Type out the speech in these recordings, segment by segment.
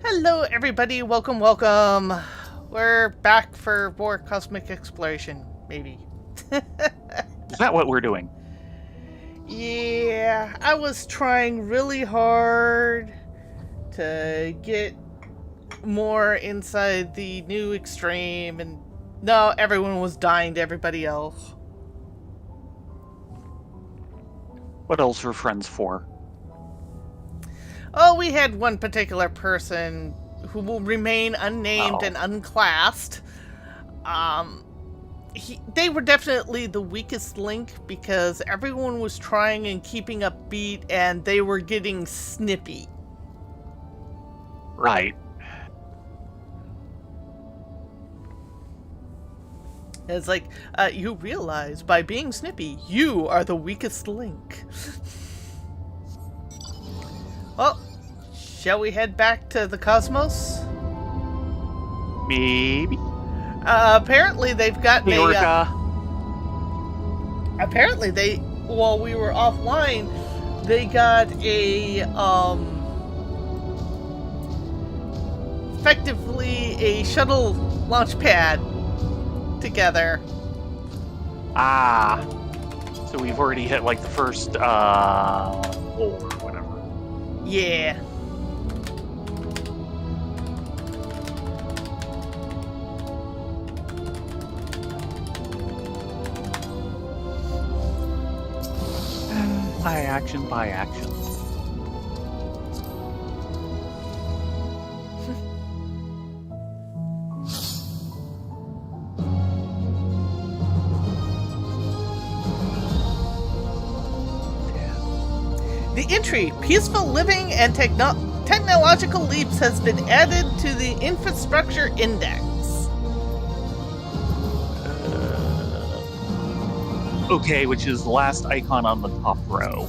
Hello, everybody. Welcome, welcome. We're back for more cosmic exploration, maybe. Is that what we're doing? Yeah, I was trying really hard to get more inside the new extreme, and no, everyone was dying to everybody else. What else are friends for? Oh, we had one particular person who will remain unnamed Oh, and unclassed. They were definitely the weakest link because everyone was trying and keeping up beat and they were getting snippy. right. It's like, you realize by being snippy, you are the weakest link. Well, shall we head back to the cosmos? Maybe. Apparently they've got Hey, Orca. apparently they, while we were offline, they got effectively a shuttle launch pad together. Ah. So we've already hit, like, the first, goal or whatever. Yeah. By action, by action. The entry, Peaceful Living and Technological Leaps, has been added to the Infrastructure Index. Okay, which is the last icon on the top row.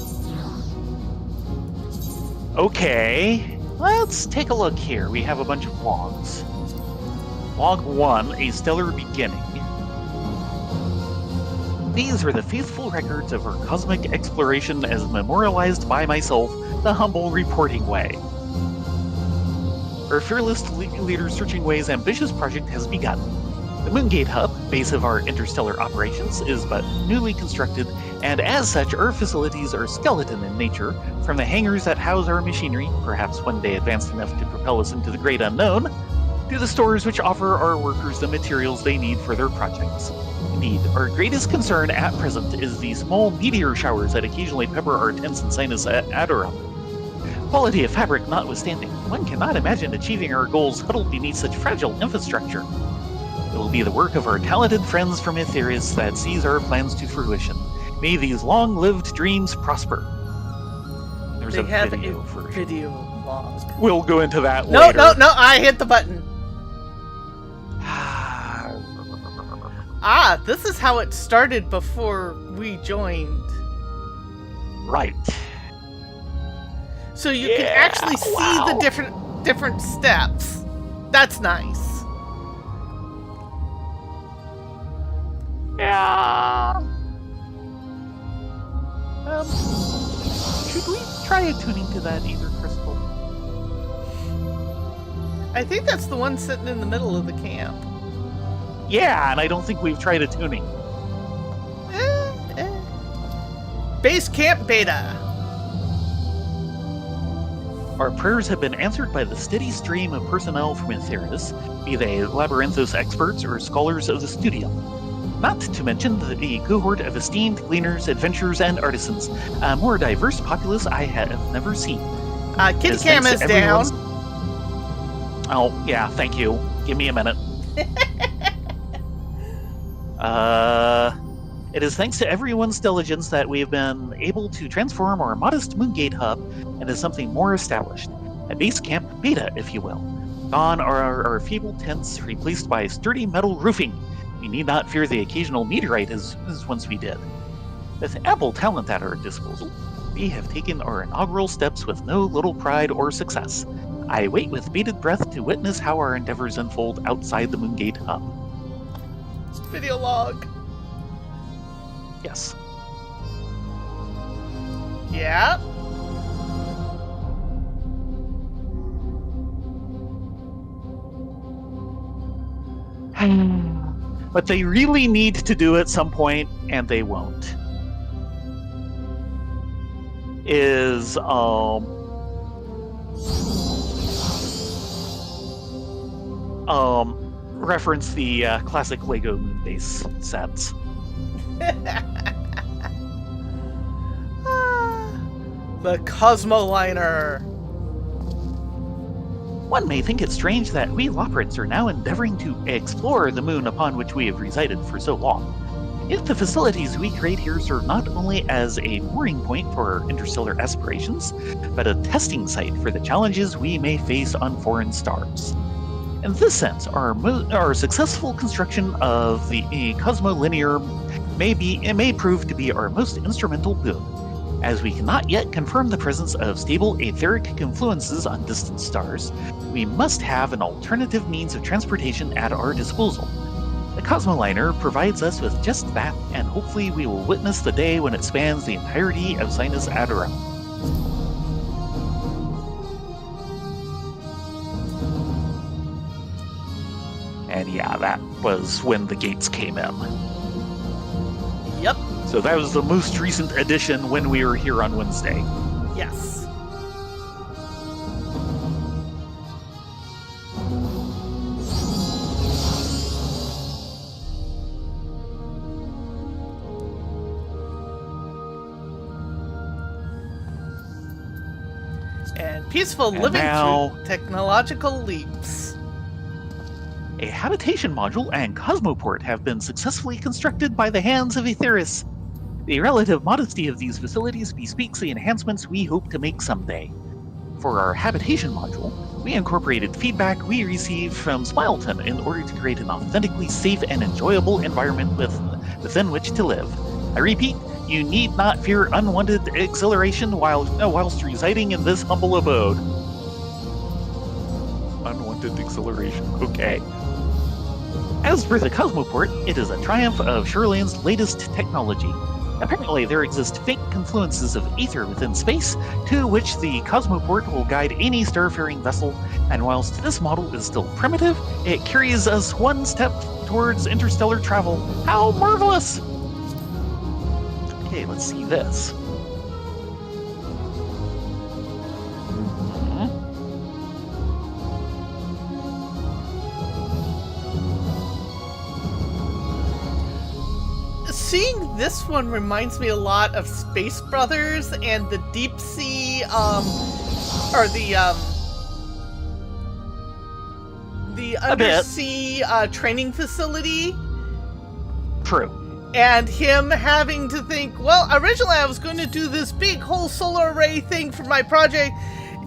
Okay, let's take a look here. We have a bunch of logs. Log 1, A Stellar Beginning. These are the faithful records of our cosmic exploration as memorialized by myself, the humble reporting way. Our fearless leader searching way's ambitious project has begun. The Moongate Hub, base of our interstellar operations, is but newly constructed, and as such, our facilities are skeleton in nature, from the hangars that house our machinery, perhaps one day advanced enough to propel us into the great unknown, to the stores which offer our workers the materials they need for their projects. Indeed, our greatest concern at present is the small meteor showers that occasionally pepper our tents and sinus adorum. Quality of fabric notwithstanding, one cannot imagine achieving our goals huddled beneath such fragile infrastructure. It will be the work of our talented friends from Aetherius that sees our plans to fruition. May these long-lived dreams prosper. There's They a have video a version. video log. We'll go into that No, later. no, I hit the button. Ah, this is how it started before we joined. Right. So you can actually see the different steps. That's nice. Yeah. Should we try attuning to that ether crystal? I think that's the one sitting in the middle of the camp. Yeah, and I don't think we've tried attuning. Base Camp Beta. Our prayers have been answered by the steady stream of personnel from Aetherius, be they Labyrinthos experts or scholars of the studio. Not to mention the cohort of esteemed gleaners, adventurers, and artisans, a more diverse populace I have never seen. Kitty Cam is down. Oh, yeah, thank you. Give me a minute. It is thanks to everyone's diligence that we have been able to transform our modest Moongate hub into something more established. A base camp beta, if you will. Gone are our feeble tents, replaced by sturdy metal roofing. We need not fear the occasional meteorite as once we did. With ample talent at our disposal, we have taken our inaugural steps with no little pride or success. I wait with bated breath to witness how our endeavors unfold outside the Moongate hub. Video log. Yes. Yeah. But they really need to do at some point, and they won't. Is reference the classic Lego moon base sets. The Cosmoliner. One may think it strange that we Loprits are now endeavoring to explore the moon upon which we have resided for so long. Yet the facilities we create here serve not only as a mooring point for our interstellar aspirations, but a testing site for the challenges we may face on foreign stars. In this sense, our successful construction of the Cosmolinear may prove to be our most instrumental boon, as we cannot yet confirm the presence of stable etheric confluences on distant stars. We must have an alternative means of transportation at our disposal. The Cosmoliner provides us with just that, and hopefully we will witness the day when it spans the entirety of Sinus Adorum. And yeah, that was when the gates came in. Yep. So that was the most recent edition when we were here on Wednesday. Yes. And peaceful And living now- through technological leaps. A habitation module and cosmoport have been successfully constructed by the hands of Aetheris. The relative modesty of these facilities bespeaks the enhancements we hope to make someday. For our habitation module, we incorporated feedback we received from Smileton in order to create an authentically safe and enjoyable environment within which to live. I repeat, you need not fear unwanted exhilaration whilst residing in this humble abode. Unwanted exhilaration, okay. As for the Cosmoport, it is a triumph of Shoreland's latest technology. Apparently, there exist faint confluences of ether within space, to which the Cosmoport will guide any starfaring vessel, and whilst this model is still primitive, it carries us one step towards interstellar travel. How marvelous! Okay, let's see this. Seeing this one reminds me a lot of Space Brothers and the deep sea, or the undersea training facility. True. And him having to think, well, originally I was going to do this big whole solar array thing for my project,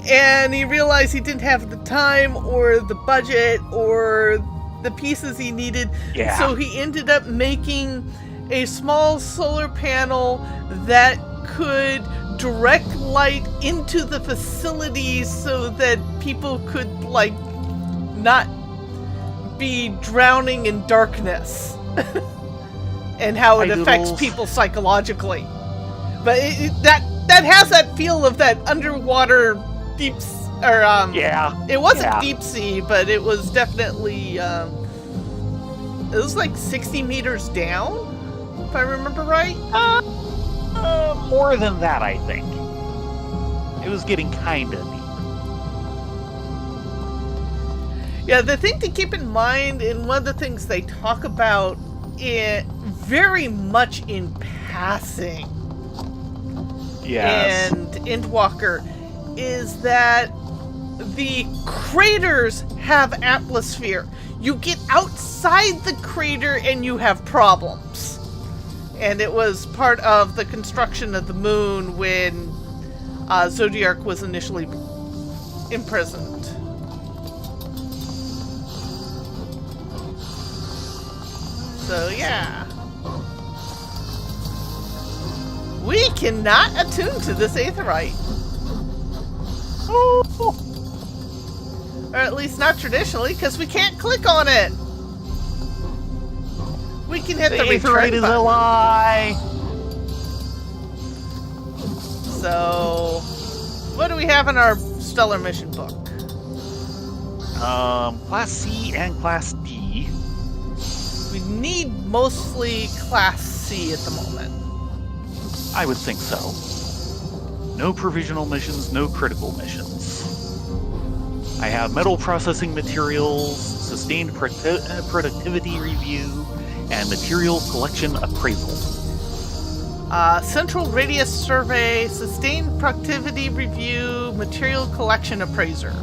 and he realized he didn't have the time or the budget or the pieces he needed. Yeah. So he ended up making a small solar panel that could direct light into the facilities so that people could, like, not be drowning in darkness. And how it affects people psychologically. But that has that feel of that underwater deep, or yeah. It wasn't deep sea, but it was definitely it was like 60 meters down, if I remember right. More than that, I think. It was getting kind of deep. Yeah, the thing to keep in mind, and one of the things they talk about it very much in passing, yes, and Endwalker, is that the craters have atmosphere. You get outside the crater and you have problems. And it was part of the construction of the moon when Zodiark was initially imprisoned. So yeah. We cannot attune to this aetherite. Oh. Or at least not traditionally, because we can't click on it. We can hit the aetherite return is button. a lie. So, what do we have in our stellar mission book? Class C and Class D. we need mostly Class C at the moment. I would think so. No provisional missions, no critical missions. I have metal processing materials, sustained productivity review, and material collection appraisal. Central radius survey, sustained productivity review, material collection appraiser.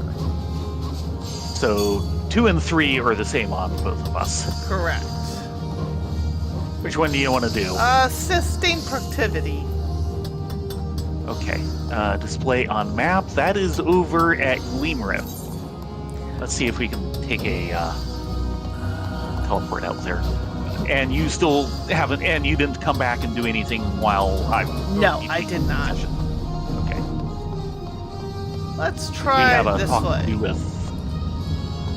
So 2 and 3 are the same on both of us. Correct. Which one do you want to do? Sustained productivity. Okay. Display on map. That is over at Gleamrift. Let's see if we can take a teleport out there. And you still haven't, and you didn't come back and do anything while I... No, I did not. Okay. Let's We try have a this talk way. to do with...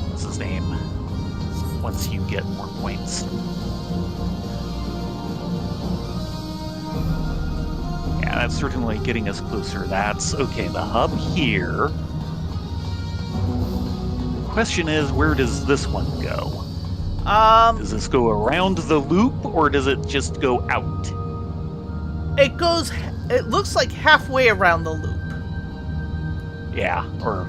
What's his name? Once you get more points. Yeah, that's certainly getting us closer. That's okay. The hub here. Question is, where does this one go? Does this go around the loop, or does it just go out? It looks like halfway around the loop. Yeah, or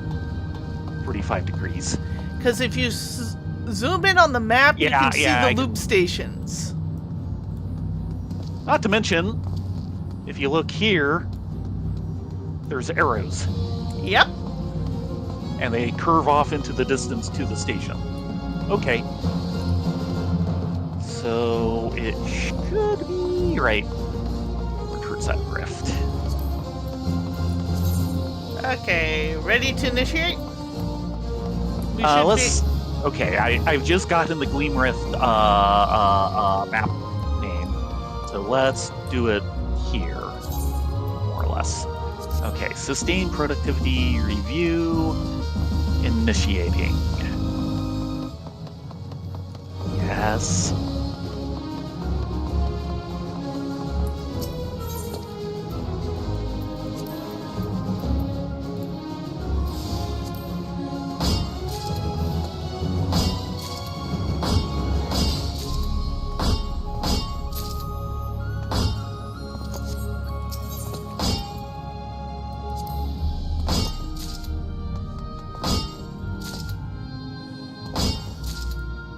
45 degrees. Because if you zoom in on the map, you can see the loop stations. Not to mention, if you look here, there's arrows. Yep. And they curve off into the distance to the station. Okay. So it should be right towards that rift. Okay, ready to initiate? Okay, I've just gotten the Gleam Rift map name, so let's do it here, more or less. Okay, sustained productivity review, initiating. Yes.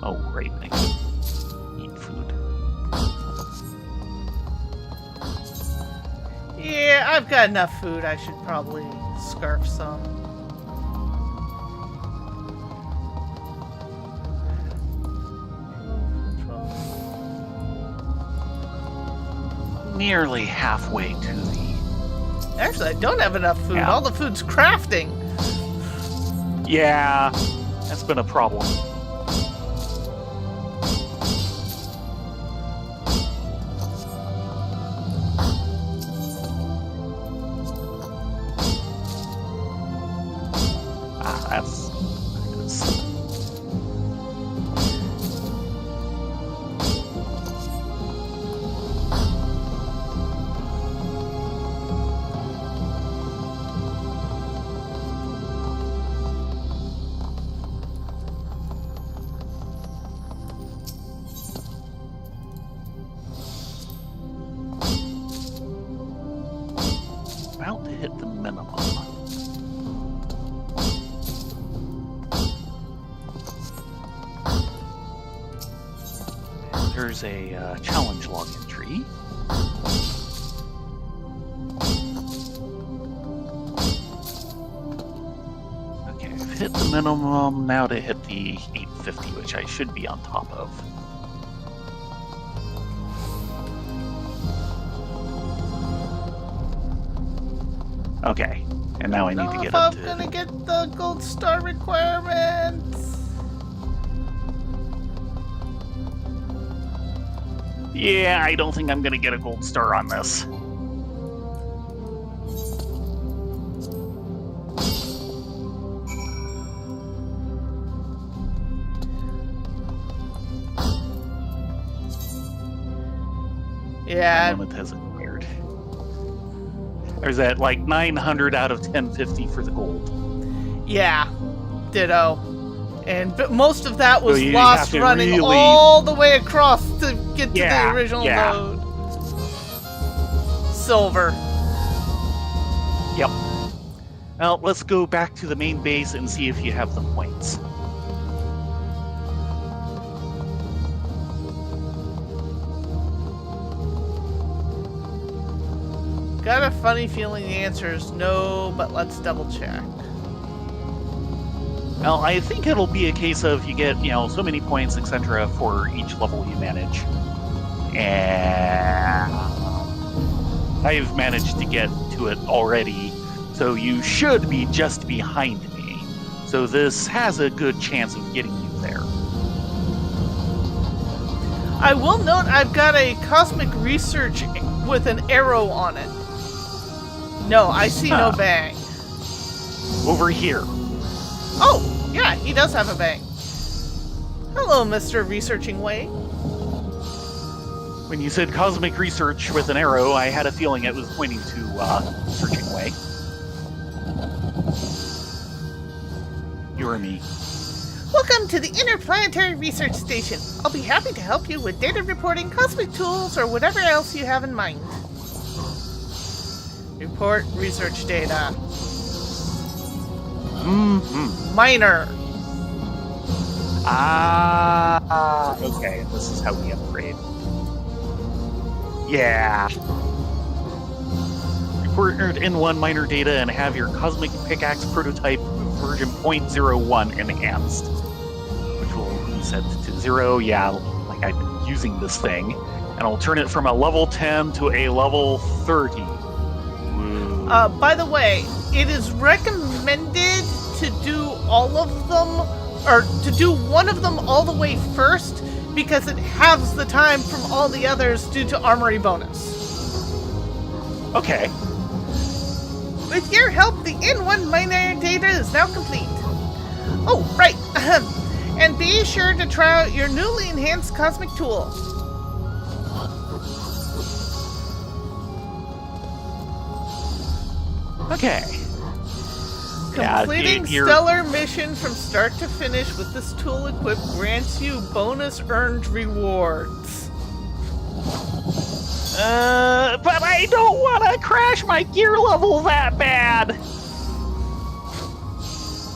Oh, right, I eat food. Yeah, I've got enough food. I should probably scarf some. Nearly halfway to the... Actually, I don't have enough food. Yeah. All the food's crafting. Yeah, that's been a problem. That's... about to hit the minimum. There's a challenge log entry. Okay, I've hit the minimum, now to hit the 850, which I should be on top of. Okay, and now I need to get up I'm to... gonna get the gold star requirements. Yeah, I don't think I'm gonna get a gold star on this. Yeah. My moment hasn't cleared. There's that like 900 out of 1050 for the gold. Yeah. Ditto. But most of that was So you lost have to running really- all the way across to get to Yeah, the original yeah. node. Silver. Yep. Now, let's go back to the main base and see if you have the points. Got a funny feeling the answer is no, but let's double check. Well, I think it'll be a case of you get, so many points, etc. for each level you manage. And I've managed to get to it already, so you should be just behind me. So this has a good chance of getting you there. I will note I've got a cosmic research with an arrow on it. No, I see no bang. Over here. Oh, yeah, he does have a bang. Hello, Mr. Researching Way. When you said cosmic research with an arrow, I had a feeling it was pointing to Searching Way. You or me? Welcome to the Interplanetary Research Station. I'll be happy to help you with data reporting, cosmic tools, or whatever else you have in mind. Report research data. Mm-hmm. Minor. Okay, this is how we upgrade. Yeah. Report N1 minor data and have your cosmic pickaxe prototype version 0.01 enhanced, which will be set to 0. Yeah, like I've been using this thing, and I'll turn it from a level 10 to a level 30. Woo. By the way, it is recommended to do all of them, or to do one of them all the way first, because it halves the time from all the others due to armory bonus. Okay. With your help, the N1 minor data is now complete. Oh, right. And be sure to try out your newly enhanced cosmic tool. Okay. Completing you're- stellar mission from start to finish with this tool equipped grants you bonus earned rewards. But I don't want to crash my gear level that bad.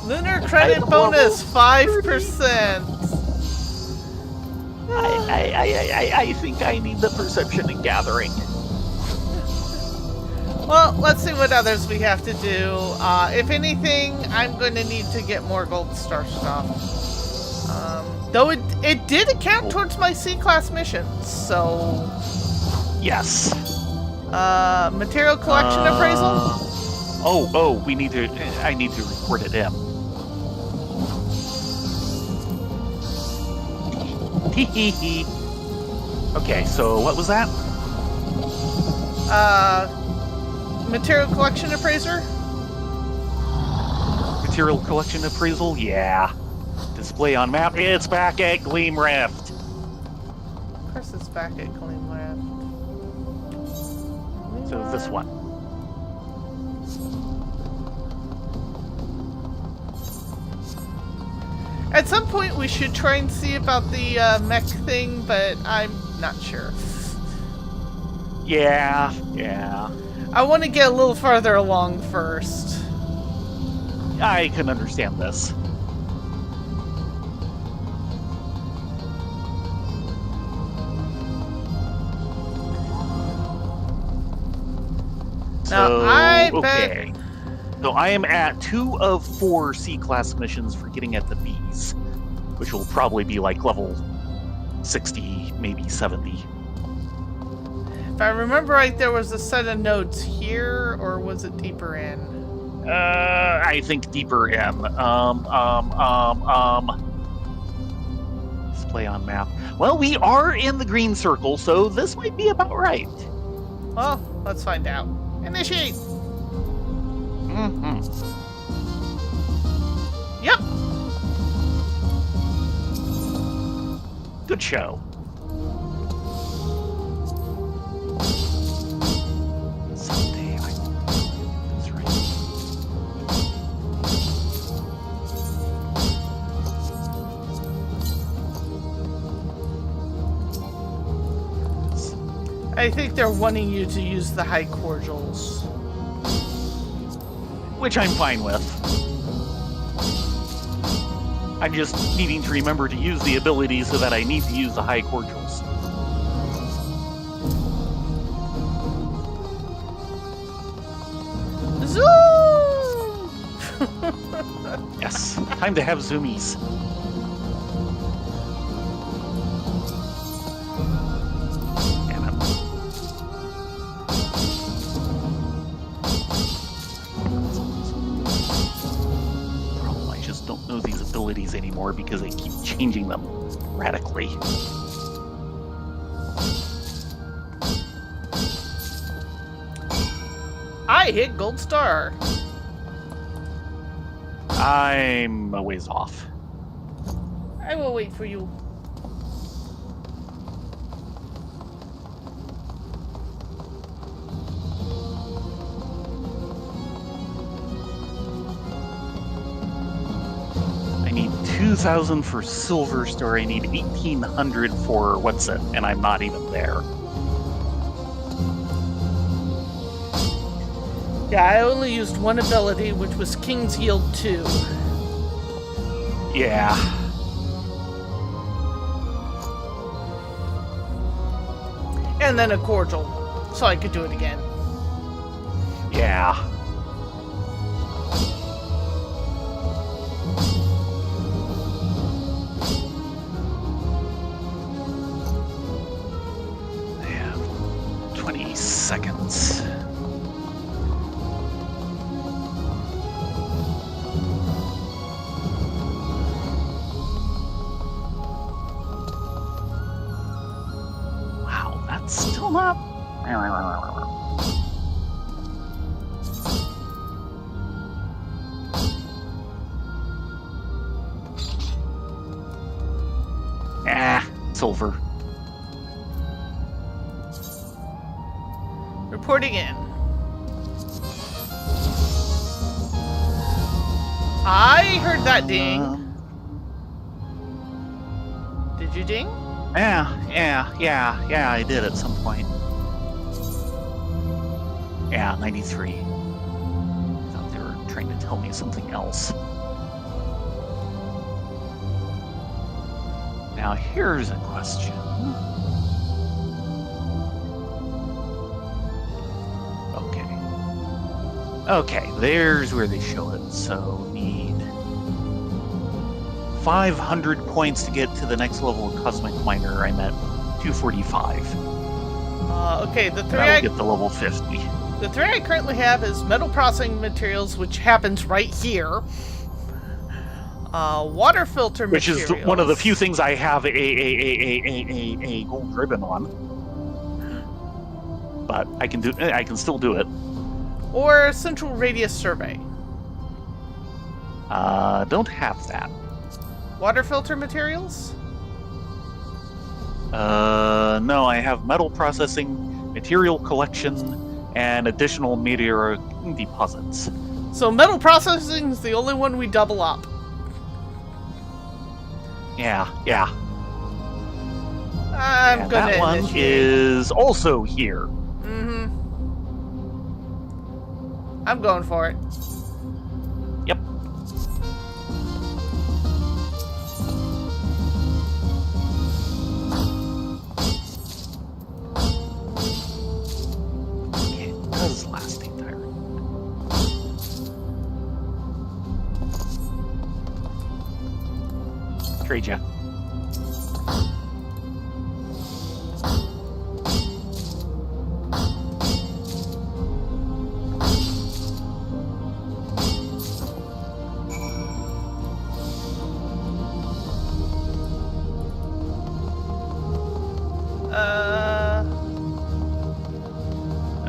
Lunar credit bonus 5%. I think I need the perception and gathering. Well, let's see what others we have to do. If anything, I'm going to need to get more gold star stuff. Though it did account towards my C-class missions, so... Yes. Material collection appraisal? Oh, I need to report it in. Okay, so what was that? Material collection appraiser? Material collection appraisal? Yeah. Display on map. It's back at Gleam Rift. Of course it's back at Gleam Rift. So this one. At some point we should try and see about the mech thing, but I'm not sure. Yeah. I want to get a little farther along first. I can understand this. Now, I okay. So I am at 2 of 4 C-class missions for getting at the bees, which will probably be like level 60, maybe 70. If I remember right, there was a set of nodes here, or was it deeper in? I think deeper in. Display on map. Well, we are in the green circle, so this might be about right. Well, let's find out. Initiate! Mm-hmm. Yep! Good show. Someday I will get this right. I think they're wanting you to use the high cordials. Which I'm fine with. I'm just needing to remember to use the ability so that I need to use the high cordials. Zoom! Yes, time to have zoomies. Damn it. Problem, I just don't know these abilities anymore because I keep changing them radically. I hit gold star. I'm a ways off. I will wait for you. I need 2,000 for silver star. I need 1,800 for what's it, and I'm not even there. Yeah, I only used one ability, which was King's Yield 2. Yeah. And then a cordial, so I could do it again. Yeah. I have 20 seconds. Wow, that's still not... Silver. Reporting in. I heard that ding. Did you ding? Yeah, I did at some point. Yeah, 93. I thought they were trying to tell me something else. Now here's a question. Okay, there's where they show it. So need 500 points to get to the next level of Cosmic Miner. I'm at 245. Okay, the three That'll get to level 50. The three I currently have is metal processing materials, which happens right here. Water filter which materials. is one of the few things I have a gold ribbon on. But I can still do it. Or central radius survey. Don't have that. Water filter materials? No, I have metal processing, material collection, and additional meteor deposits. So metal processing is the only one we double up. Yeah. I'm gonna that one initiate. is also here. Mm-hmm. I'm going for it. Yep. Okay, it does last the entire. Trade ya.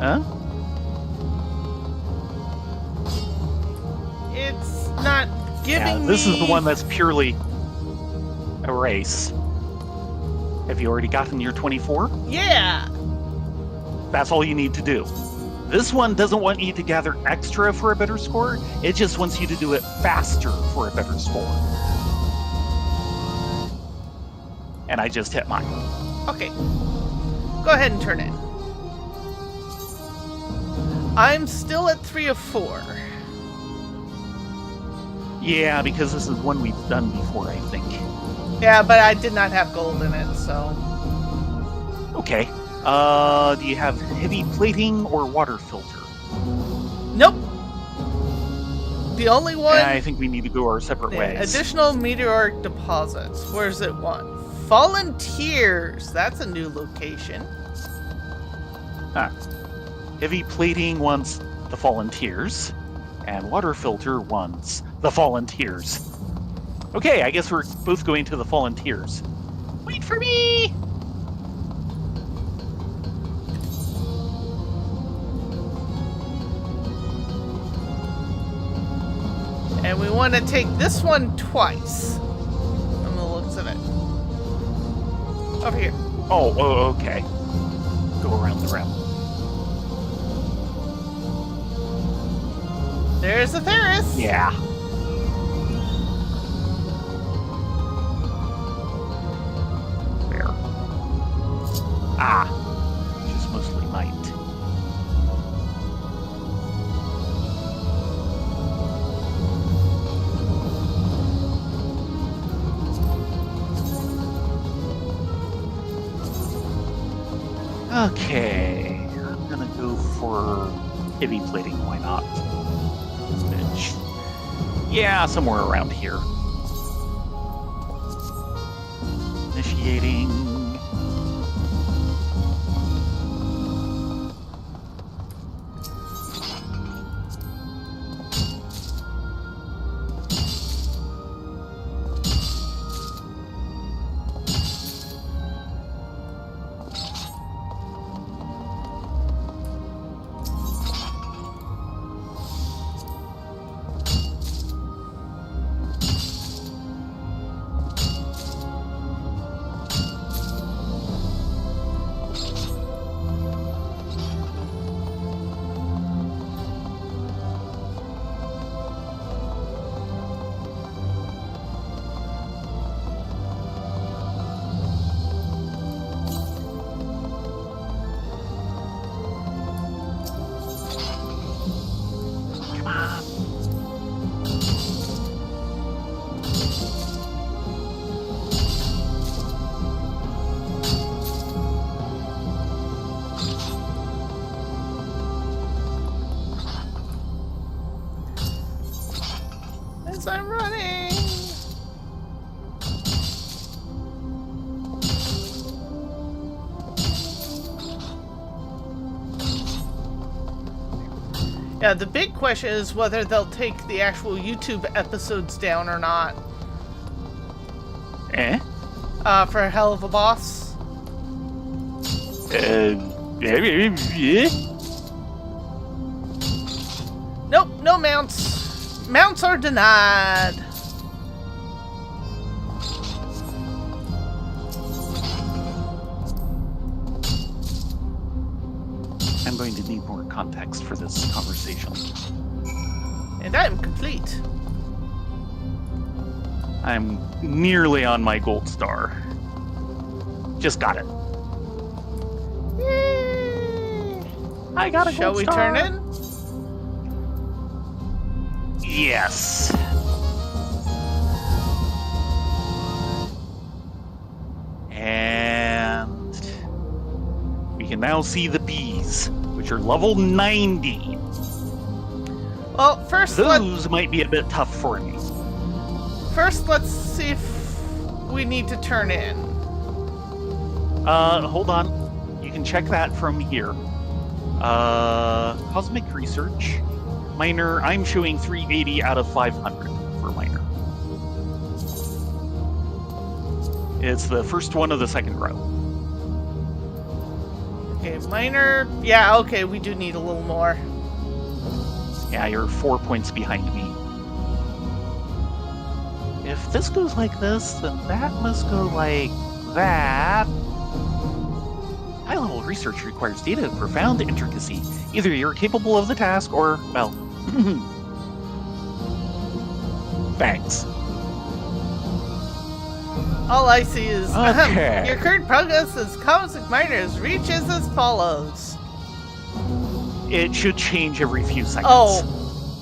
Huh? It's not giving me... This is the one that's purely a race. Have you already gotten your 24? Yeah! That's all you need to do. This one doesn't want you to gather extra for a better score. It just wants you to do it faster for a better score. And I just hit mine. Okay. Go ahead and turn in. I'm still at 3 of 4. Yeah, because this is one we've done before, I think. Yeah, but I did not have gold in it, so... Okay. Do you have heavy plating or water filter? Nope. The only one... I think we need to go our separate ways. Additional meteoric deposits. Where's it one? Volunteers. That's a new location. Ah. Heavy plating wants the volunteers, and water filter wants the volunteers. Okay, I guess we're both going to the volunteers. Wait for me! And we want to take this one twice. From the looks of it. Over here. Oh, okay. Go around the rim. There's the Ferris. Yeah. Where? Ah. She's mostly night. Okay, I'm gonna go for heavy plating, why not? Which, yeah, somewhere around here. Initiating. As I'm running. Yeah, the big question is whether they'll take the actual YouTube episodes down or not. Eh? For a hell of a boss. Yeah? Nope, no mounts. Mounts are denied. I'm going to need more context for this conversation. And I'm complete. I'm nearly on my gold star. Just got it. Yay. I got a Shall gold we star. turn in? Yes. And we can now see the bees, which are level 90. Well, first Those might be a bit tough for me. let's see if we need to turn in. Hold on. You can check that from here. Cosmic Research. Minor, I'm showing 380 out of 500 for minor. It's the first one of the second row. Okay, minor. Yeah, okay, we do need a little more. Yeah, you're 4 points behind me. If this goes like this, then that must go like that. High-level research requires data of profound intricacy. Either you're capable of the task or, well, thanks. All I see is Okay. your current progress as Cosmic Miners reaches as follows. It should change every few seconds.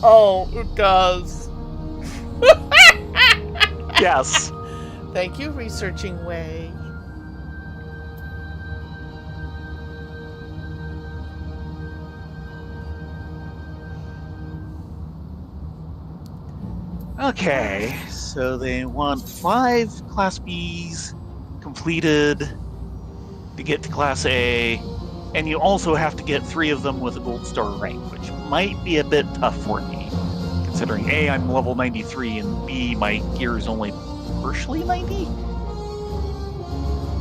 Oh, it does. Yes. Thank you, Researching Way. Okay, so they want 5 Class Bs completed to get to Class A, and you also have to get 3 of them with a gold star rank, which might be a bit tough for me, considering A, I'm level 93, and B, my gear is only partially 90?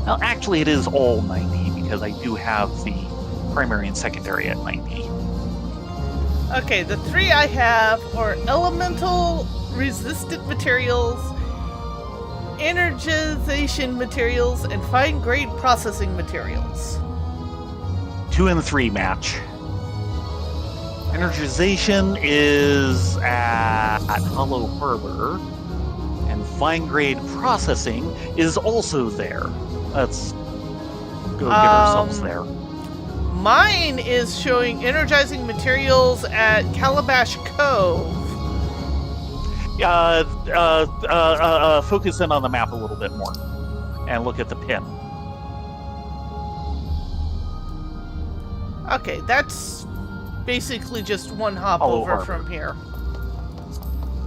Well, actually it is all 90, because I do have the primary and secondary at 90. Okay, the 3 I have are elemental resistant materials, energization materials, and fine-grade processing materials. 2 and 3 match. Energization is at Hollow Harbor, and fine-grade processing is also there. Let's go get ourselves there. Mine is showing energizing materials at Calabash Cove. Focus in on the map a little bit more, and look at the pin. Okay, that's basically just one hop Hollow over Harbor. from here.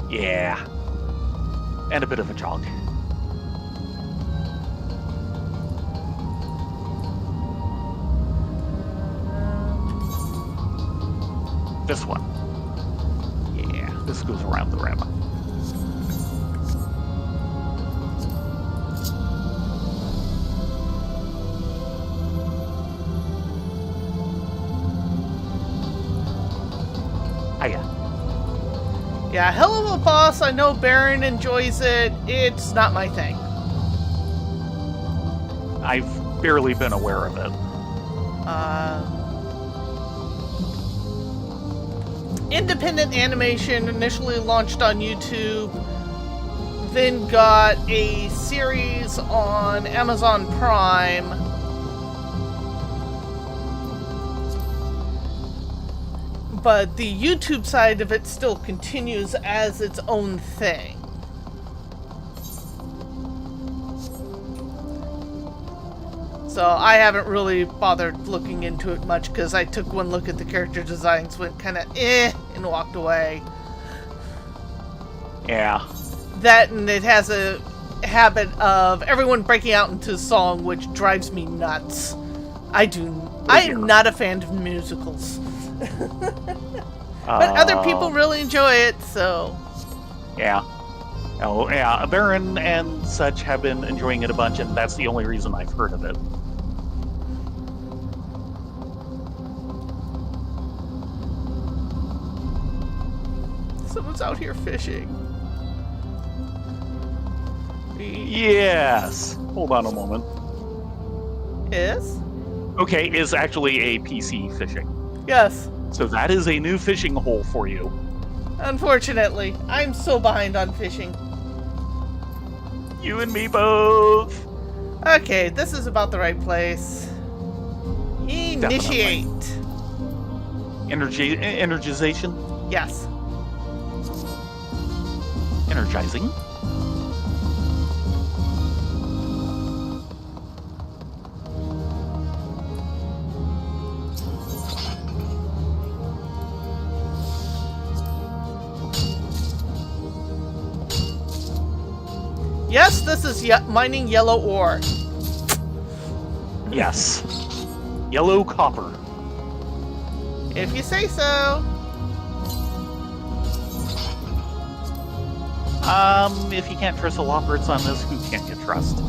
Yeah. And a bit of a jog. This one. Yeah, this goes around the rim. Hiya. Yeah, hell of a boss. I know Baron enjoys it. It's not my thing. I've barely been aware of it. Independent animation initially launched on YouTube, then got a series on Amazon Prime. But the YouTube side of it still continues as its own thing. So I haven't really bothered looking into it much because I took one look at the character designs, went kind of and walked away. Yeah. That, and it has a habit of everyone breaking out into song, which drives me nuts. I am not a fan of musicals. But other people really enjoy it, so... Yeah. Oh, yeah. Baron and such have been enjoying it a bunch, and that's the only reason I've heard of it. Someone's out here fishing. Yes. Hold on a moment. Yes? Okay, is actually a PC fishing. Yes. So that is a new fishing hole for you. Unfortunately, I'm so behind on fishing. You and me both. Okay, this is about the right place. Initiate. Energization? Yes. Energizing. Yes, this is mining yellow ore. Yes. Yellow copper. If you say so. If you can't trust the loppers on this, who can you trust?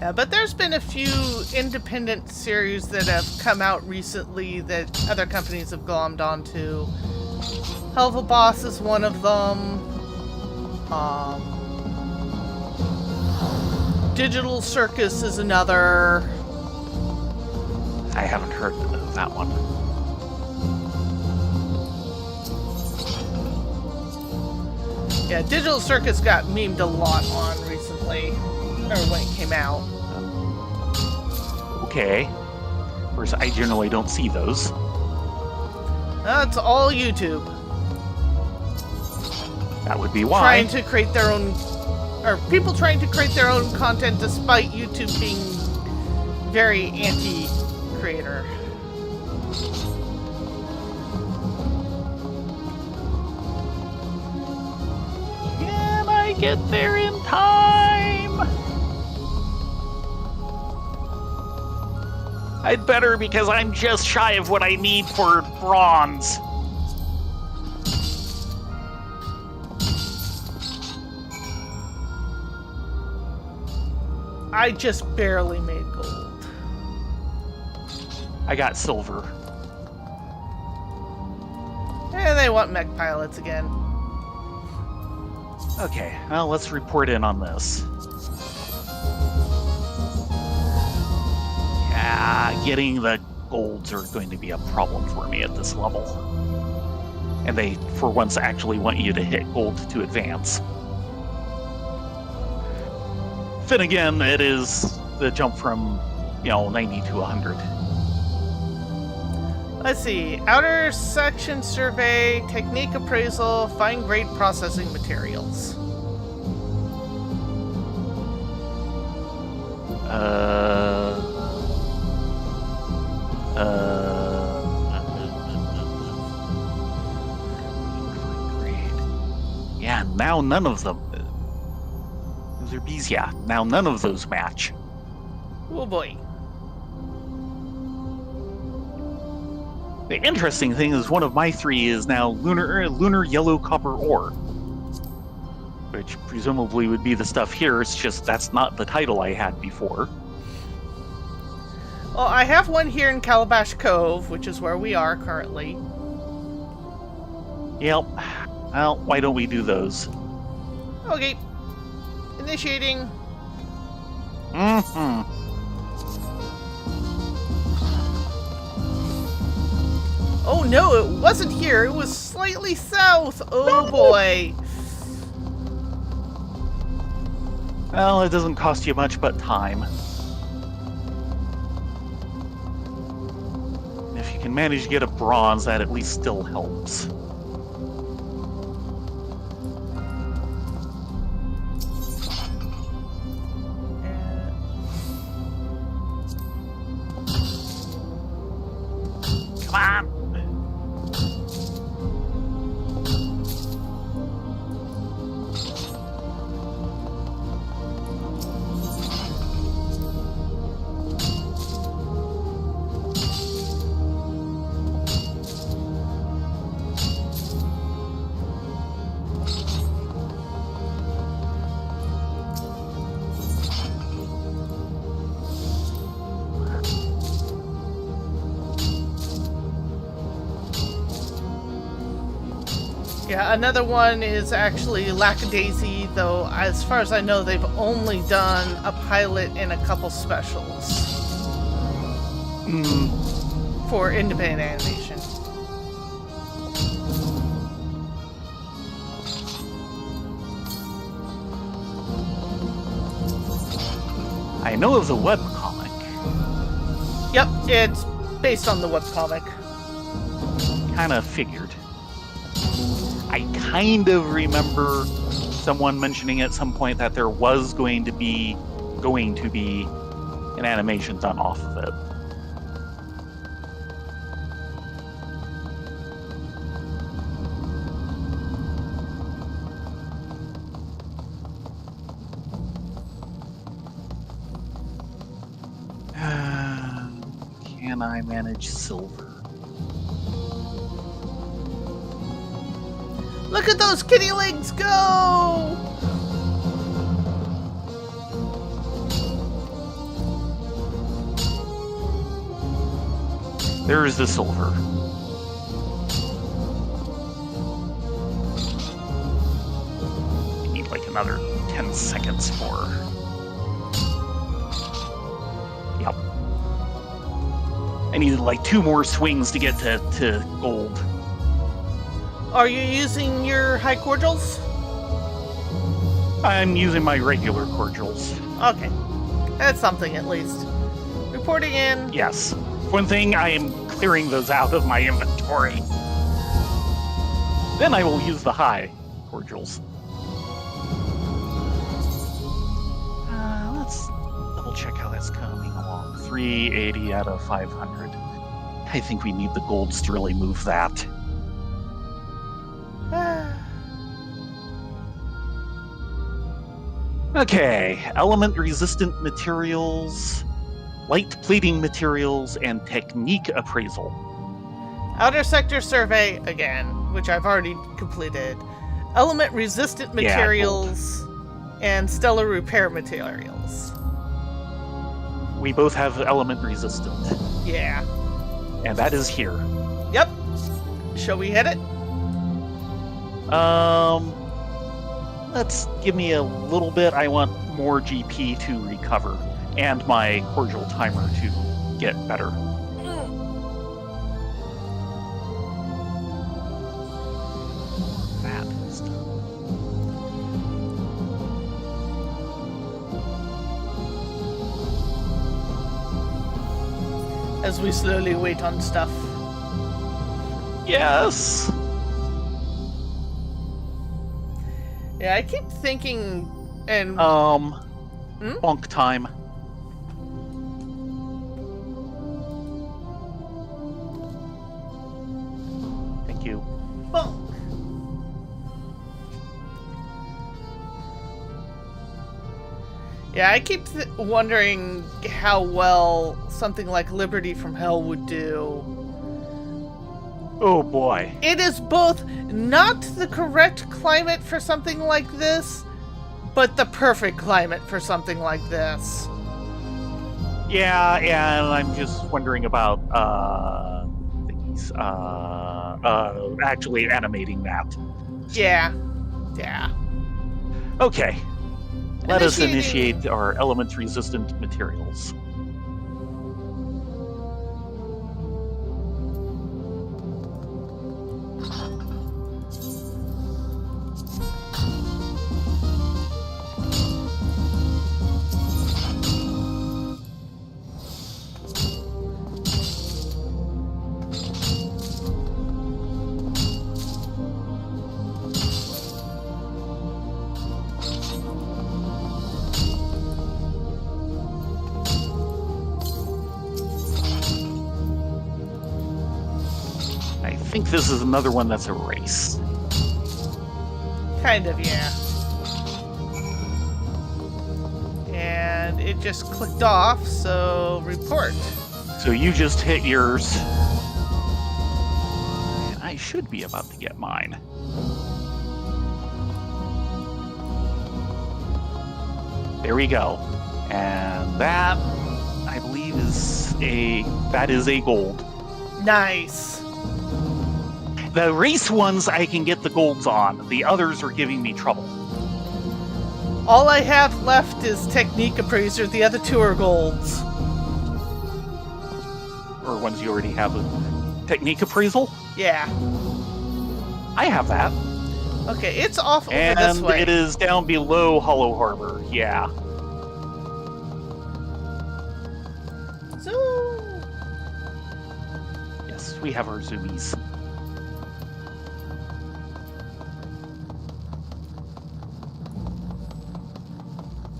Yeah, but there's been a few independent series that have come out recently that other companies have glommed onto. Hell of a Boss is one of them. Digital Circus is another. I haven't heard of that one. Yeah, Digital Circus got memed a lot on recently, or when it came out. Okay. Of course, I generally don't see those. That's all YouTube. That would be why. Trying to create their own, or people trying to create their own content despite YouTube being very anti-creator. Can I get there in time? I'd better, because I'm just shy of what I need for bronze. I just barely made gold. I got silver. And they want mech pilots again. Okay, well, let's report in on this. Yeah, getting the golds are going to be a problem for me at this level. And they, for once, actually want you to hit gold to advance. Then again, it is the jump from, 90 to 100. Let's see. Outer section survey, technique appraisal, fine grade processing materials. Yeah, now none of them. Those are bees, yeah. Now none of those match. Oh boy. The interesting thing is one of my 3 is now lunar yellow copper ore. Which presumably would be the stuff here, it's just that's not the title I had before. Well, I have one here in Calabash Cove, which is where we are currently. Yep. Well, why don't we do those? Okay. Initiating. Mm-hmm. Oh no, it wasn't here. It was slightly south. Oh boy. Well, it doesn't cost you much but time. If you can manage to get a bronze, that at least still helps. Come on! Yeah, another one is actually Lackadaisy, though as far as I know, they've only done a pilot and a couple specials for independent animation. I know of the webcomic. Yep, it's based on the webcomic. Kind of figured. I kind of remember someone mentioning at some point that there was going to be an animation done off of it. Can I manage silver? Look at those kitty legs go! There's the silver. I need like another 10 seconds for... Yep. I needed like 2 more swings to get to gold. Are you using your high cordials? I'm using my regular cordials. Okay. That's something at least. Reporting in. Yes. One thing, I am clearing those out of my inventory. Then I will use the high cordials. Let's double check how that's coming along. 380 out of 500. I think we need the golds to really move that. Okay, element-resistant materials, light plating materials, and technique appraisal. Outer sector survey again, which I've already completed. Element-resistant materials and stellar repair materials. We both have element-resistant. Yeah. And that is here. Yep. Shall we hit it? Let's give me a little bit. I want more GP to recover and my cordial timer to get better. That is done. As we slowly wait on stuff. Yes. Yeah, I keep thinking and bonk time. Thank you. bonk. Yeah, I keep wondering how well something like Liberty from Hell would do. Oh boy. It is both not the correct climate for something like this, but the perfect climate for something like this. Yeah, and I'm just wondering about thingies. Actually animating that. Yeah. Yeah. Okay. Let us Initiating- initiate our element-resistant materials. I think this is another one that's a race. Kind of, yeah. And it just clicked off, so report. So you just hit yours. And I should be about to get mine. There we go. And that, I believe, is a gold. Nice. The race ones I can get the golds on. The others are giving me trouble. All I have left is Technique Appraiser. The other two are golds. Or ones you already have a technique appraisal. Yeah. I have that. Okay, it's off over And this way. it is down below Hollow Harbor. Yeah. So... Yes, we have our zoomies.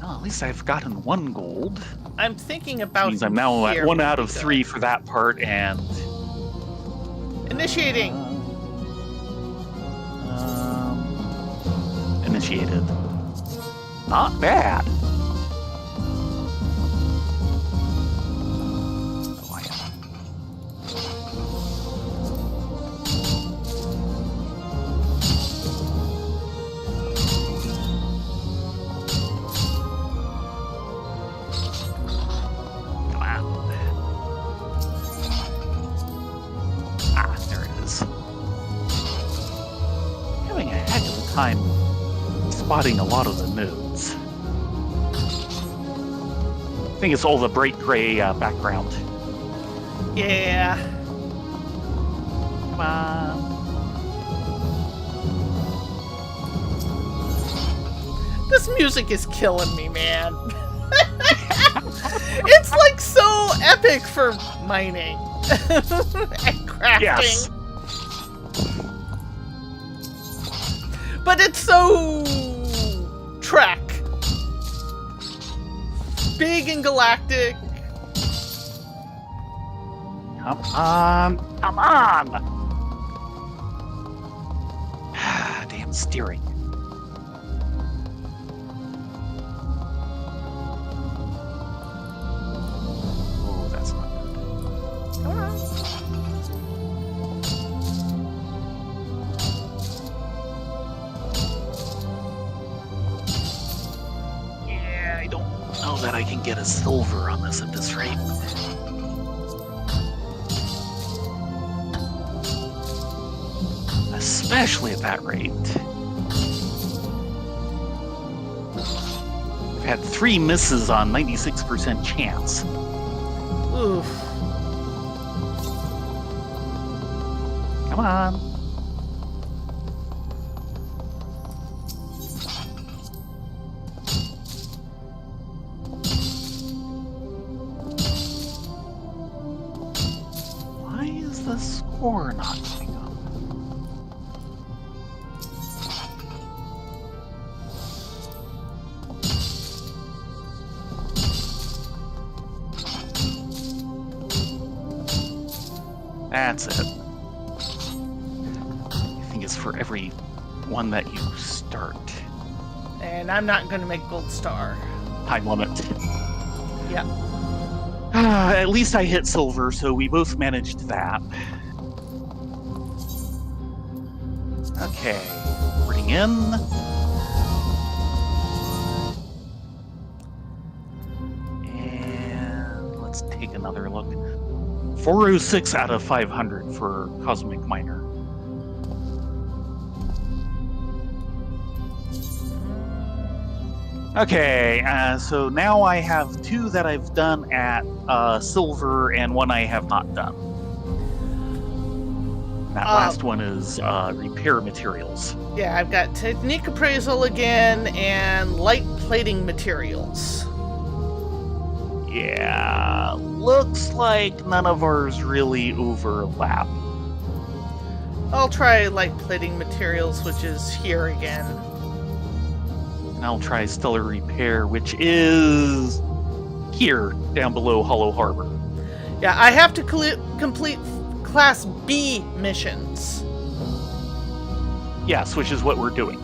Well, at least I've gotten one gold. I'm thinking about Means I'm now here at 1 would out be of good. 3 for that part, and Initiating. Initiated. Not bad. Oh, I am. Come on. time spotting a lot of the nodes. I think it's all the bright gray background. Yeah. Come on. This music is killing me, man. It's like so epic for mining and crafting. Yes. But it's so Trek. Big and galactic. Come on. Come on. Damn steering. Oh, that's not good. Come on. Yeah, I don't know that I can get a silver on this at this rate. Especially at that rate. I've had 3 misses on 96% chance. Oof. Come on. Why is the score not going up? That's it. I think it's for every one that you start. And I'm not going to make gold star. Time limit. Yeah. At least I hit silver, so we both managed that. Okay, bring in. And let's take another look. 406 out of 500 for Cosmic Miner. Okay, so now I have 2 that I've done at silver and 1 I have not done. That last one is repair materials. Yeah, I've got technique appraisal again and light plating materials. Yeah, looks like none of ours really overlap. I'll try light plating materials, which is here again. And I'll try stellar repair, which is here, down below Hollow Harbor. Yeah, I have to complete Class B missions. Yes, which is what we're doing.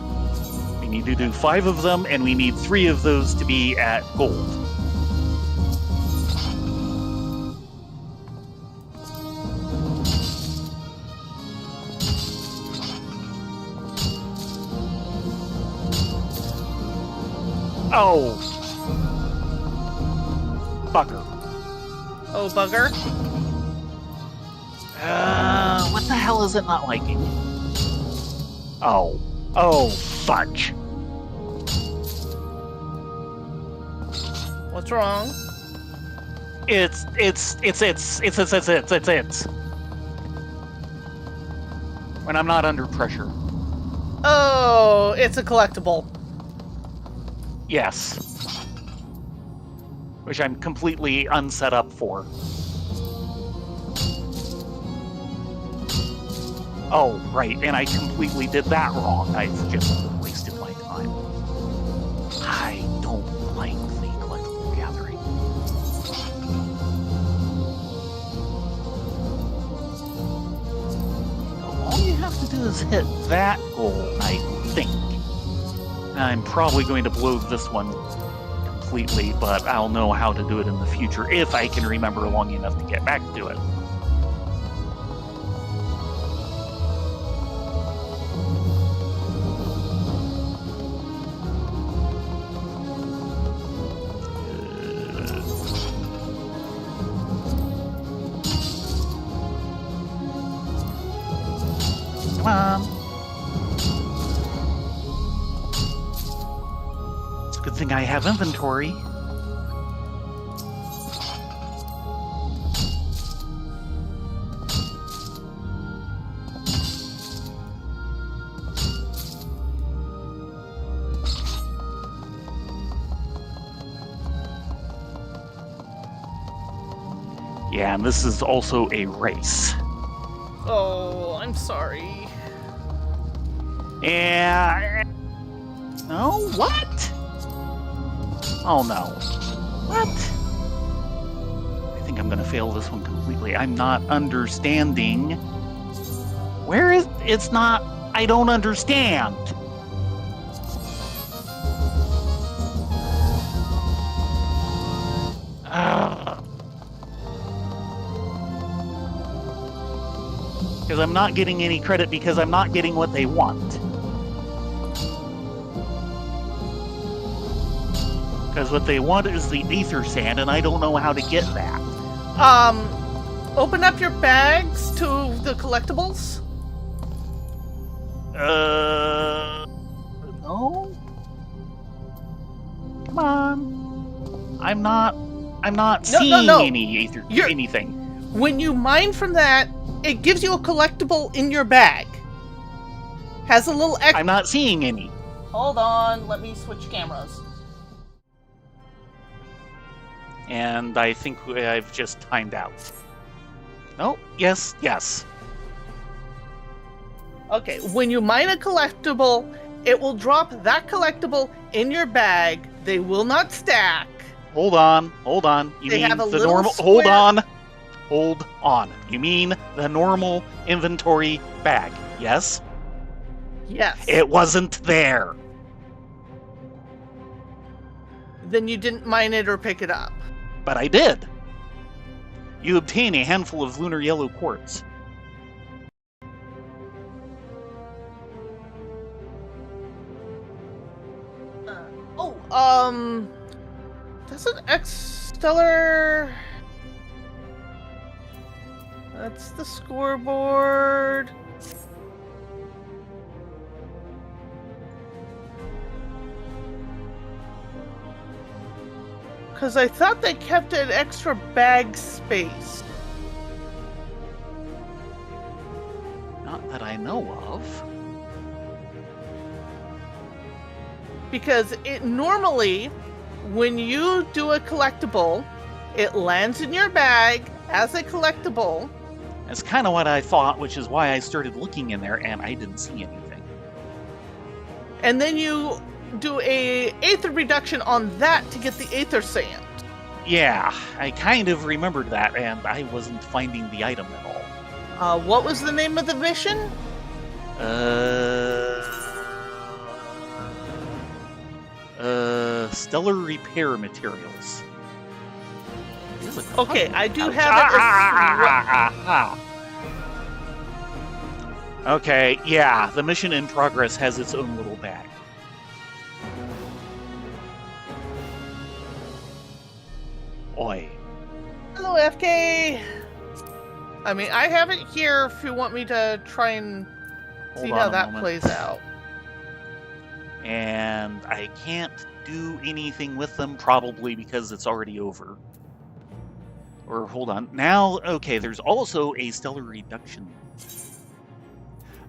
We need to do 5 of them, and we need 3 of those to be at gold. Oh! Bugger. Oh, bugger. What the hell is it not liking? Oh. Oh, fudge. What's wrong? It's. When I'm not under pressure. Oh, it's a collectible. Yes. Which I'm completely unset up for. Oh, right, and I completely did that wrong. I've just wasted my time. I don't like the collectible gathering. All you have to do is hit that goal, I think. I'm probably going to blow this one completely, but I'll know how to do it in the future if I can remember long enough to get back to it. Come on. thing I have inventory. Yeah, and this is also a race. Oh, I'm sorry. Yeah. No? What? Oh no. What? I think I'm gonna fail this one completely. I'm not understanding. Where is... It's not... I don't understand. Because I'm not getting any credit because I'm not getting what they want. Because what they want is the ether sand, and I don't know how to get that. Open up your bags to the collectibles. No? Come on. I'm not seeing any ether, anything. When you mine from that, it gives you a collectible in your bag. Has a little I'm not seeing any. Hold on, let me switch cameras. And I think I've just timed out. No, yes, yes. Okay, when you mine a collectible, it will drop that collectible in your bag. They will not stack. Hold on. You They mean have a the little normal... square- Hold on. You mean the normal inventory bag, yes? Yes. It wasn't there. Then you didn't mine it or pick it up. But I did. You obtain a handful of lunar yellow quartz. That's an X-Stellar... That's the scoreboard. Because I thought they kept an extra bag space. Not that I know of. Because it normally, when you do a collectible, it lands in your bag as a collectible. That's kind of what I thought, which is why I started looking in there, and I didn't see anything. And then you do a aether reduction on that to get the aether sand. Yeah, I kind of remembered that, and I wasn't finding the item at all. What was the name of the mission? Stellar repair materials. Okay, I do have it. Okay, yeah, the mission in progress has its own little bag. Oi. Hello, FK. I mean, I have it here if you want me to try and see how that plays out. And I can't do anything with them, probably because it's already over. Or hold on. Now, okay, there's also a stellar reduction.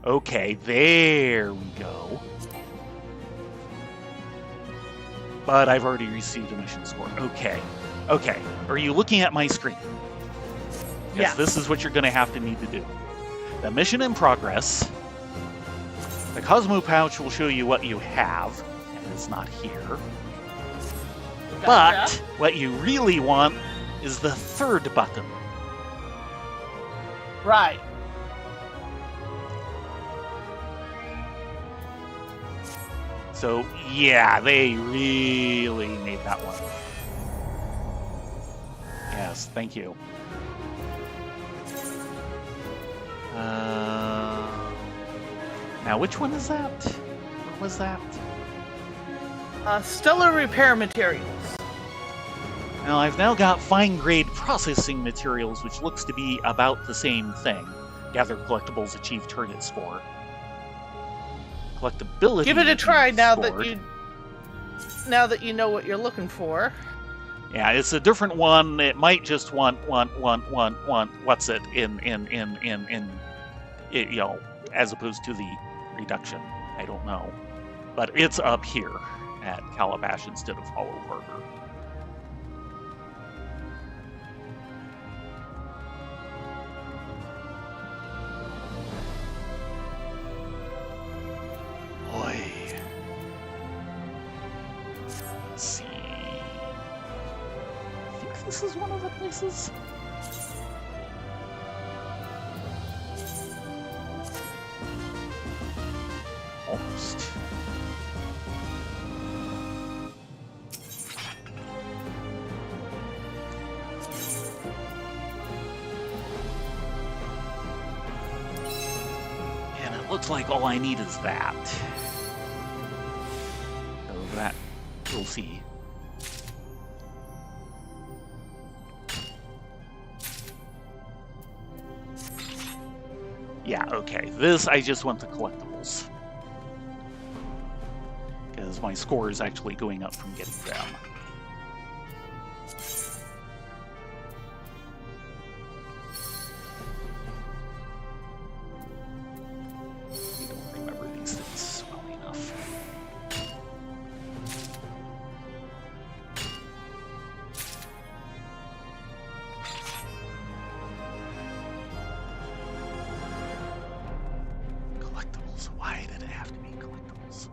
Okay, there we go. But I've already received a mission score. Okay. Okay. Are you looking at my screen? Yes. This is what you're going to have to need to do. The mission in progress. The Cosmo pouch will show you what you have, and it's not here. Gotcha. But what you really want is the third button. Right. So, yeah, they really made that one. Yes, thank you. Now, which one is that? What was that? Stellar repair materials. Now, I've now got fine-grade processing materials, which looks to be about the same thing. Gather collectibles, achieve target score. Collectability. Give it a try now scored. that you now that you know what you're looking for. Yeah, it's a different one. It might just want what's it in it, as opposed to the reduction. I don't know. But it's up here at Calabash instead of Hollow Harbor. Boy. Let's see. I think this is one of the places. Almost. And it looks like all I need is that. So that, we'll see. Yeah, okay. This, I just want the collectibles. Because my score is actually going up from getting them. I don't remember these things well enough. Collectibles. Why did it have to be collectibles?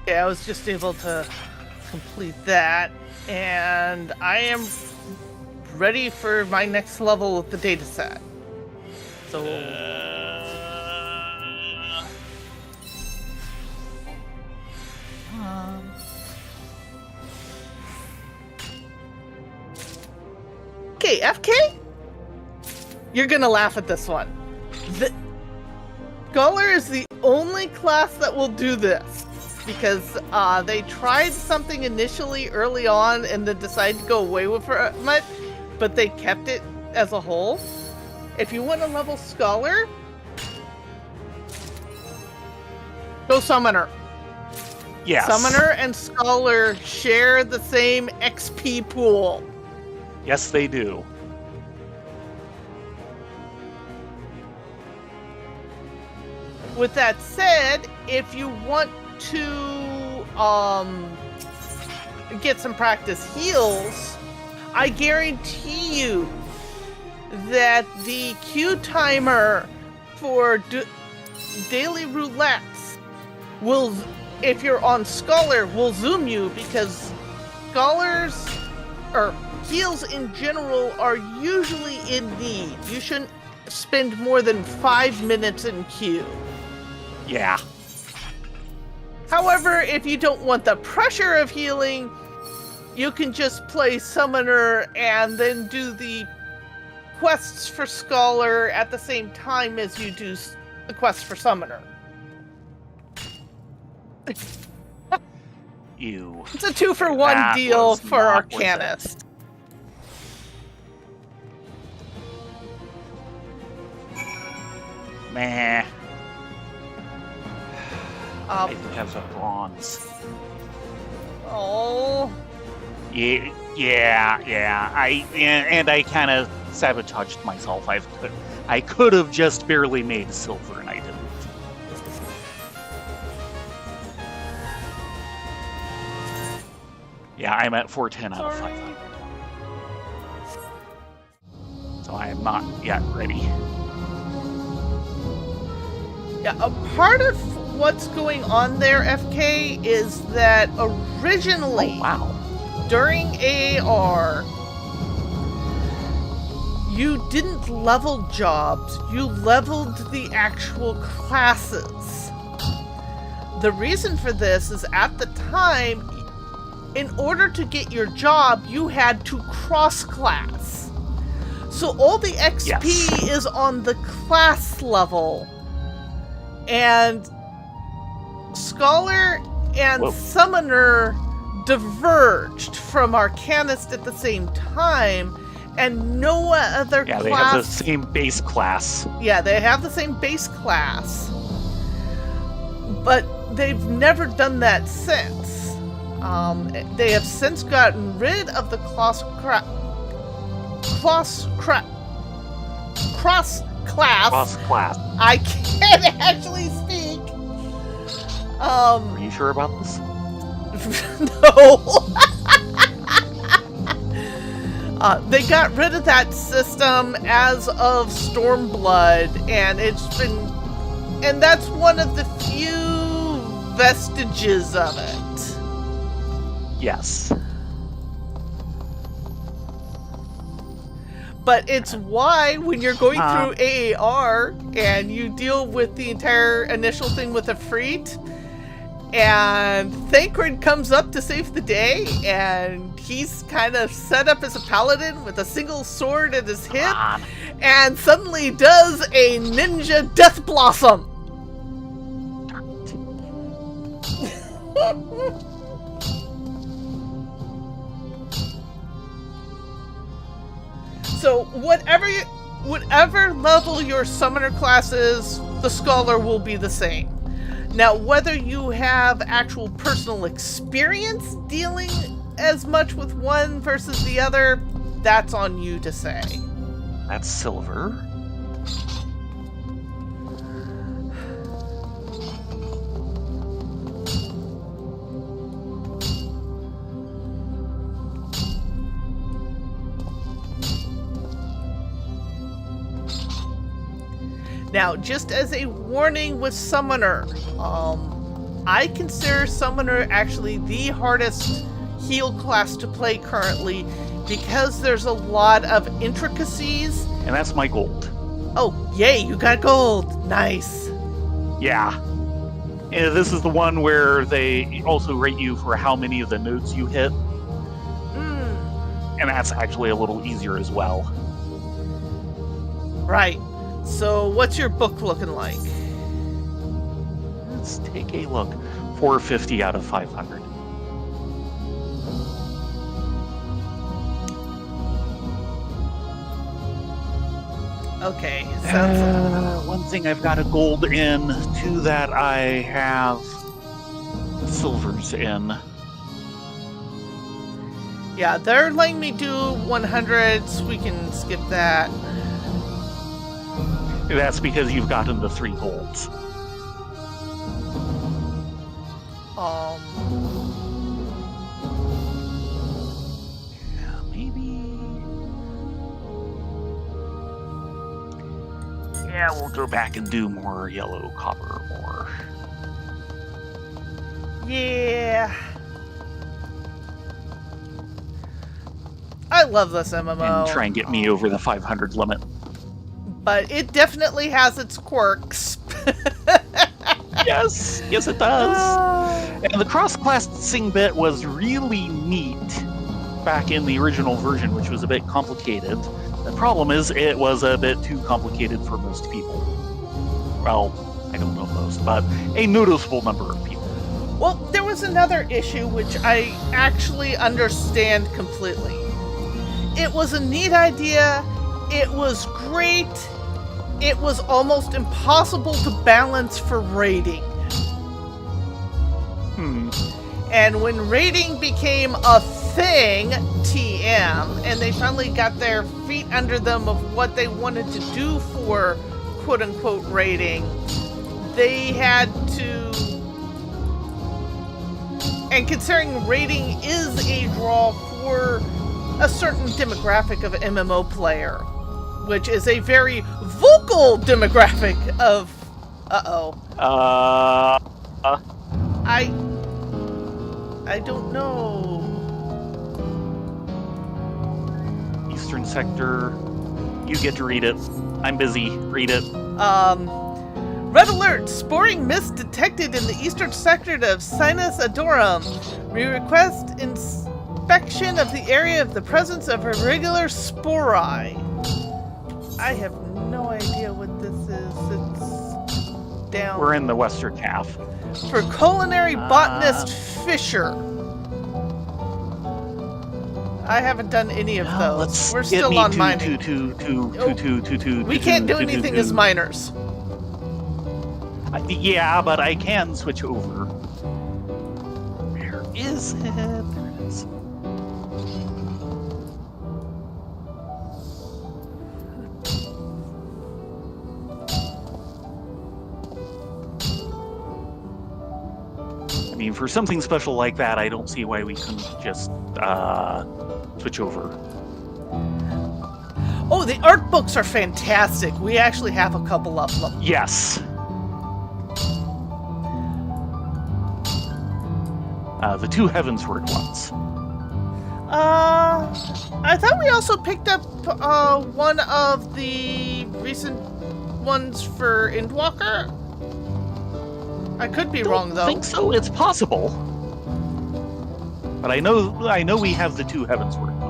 Yeah, I was just able to complete that, and I am ready for my next level with the data set. So okay, FK? You're gonna laugh at this one. The Scholar is the only class that will do this. Because they tried something initially early on and then decided to go away with it much, but they kept it as a whole. If you want to level Scholar, go Summoner. Yes. Summoner and Scholar share the same XP pool. Yes, they do. With that said, if you want to get some practice heals, I guarantee you that the queue timer for daily roulettes will, if you're on Scholar, will zoom you, because scholars or heals in general are usually in need. You shouldn't spend more than 5 minutes in queue. Yeah. However, if you don't want the pressure of healing, you can just play Summoner and then do the quests for Scholar at the same time as you do the quests for Summoner. Ew. It's a 2-for-1 deal for Arcanist. Meh. I have a bronze. Oh. Yeah. I kind of sabotaged myself. I could have just barely made silver, and I didn't. Yeah, I'm at 410 out of 500. So I am not yet ready. Yeah, a part of what's going on there, FK, is that originally, during AAR, you didn't level jobs, you leveled the actual classes. The reason for this is at the time, in order to get your job, you had to cross-class. So all the XP is on the class level. And Scholar and Summoner diverged from Arcanist at the same time, and no other class... Yeah, they have the same base class. Yeah, they have the same base class. But they've never done that since. They have since gotten rid of the cross-class I can't actually speak. Are you sure about this? No. They got rid of that system as of Stormblood, and and that's one of the few vestiges of it. Yes. But it's why when you're going through AAR and you deal with the entire initial thing with Ifrit, and Thancred comes up to save the day, and he's kind of set up as a paladin with a single sword at his hip, and suddenly does a ninja death blossom. So whatever level your summoner class is, the scholar will be the same. Now, whether you have actual personal experience dealing as much with one versus the other, that's on you to say. That's silver. Now, just as a warning with Summoner, I consider Summoner actually the hardest heal class to play currently because there's a lot of intricacies. And that's my gold. Oh, yay, you got gold. Nice. Yeah. And this is the one where they also rate you for how many of the nodes you hit. And that's actually a little easier as well. Right. So, what's your book looking like? Let's take a look. 450 out of 500. Okay. One thing I've got a gold in, two that I have silvers in. Yeah, they're letting me do 100s. We can skip that. That's because you've gotten the 3 golds. Yeah, maybe. Yeah, we'll go back and do more yellow, copper, more. Yeah. I love this MMO. And try and get me over the 500 limit. But it definitely has its quirks. Yes, it does. And the cross-classing bit was really neat back in the original version, which was a bit complicated. The problem is it was a bit too complicated for most people. Well, I don't know most, but a noticeable number of people. Well, there was another issue which I actually understand completely. It was a neat idea. It was great. It was almost impossible to balance for raiding. And when raiding became a thing, TM, and they finally got their feet under them of what they wanted to do for quote-unquote raiding, they had to... And considering raiding is a draw for a certain demographic of MMO player, which is a very vocal demographic of... I don't know. Eastern Sector. You get to read it. I'm busy. Read it. Red alert! Sporing mist detected in the eastern sector of Sinus Adorum. We request inspection of the area of the presence of irregular spori. I have no idea what this is. It's down. We're in the Western half. For culinary botanist Fisher. I haven't done any of those. We're still on mining. We can't do anything as miners. Yeah, but I can switch over. Where is it? There it is. I mean, for something special like that, I don't see why we couldn't just switch over. Oh, the art books are fantastic. We actually have a couple of them. Yes. The two Heavensward ones. I thought we also picked up one of the recent ones for Endwalker. I could be wrong though. I think so. It's possible. But I know we have the two Heavensward ones.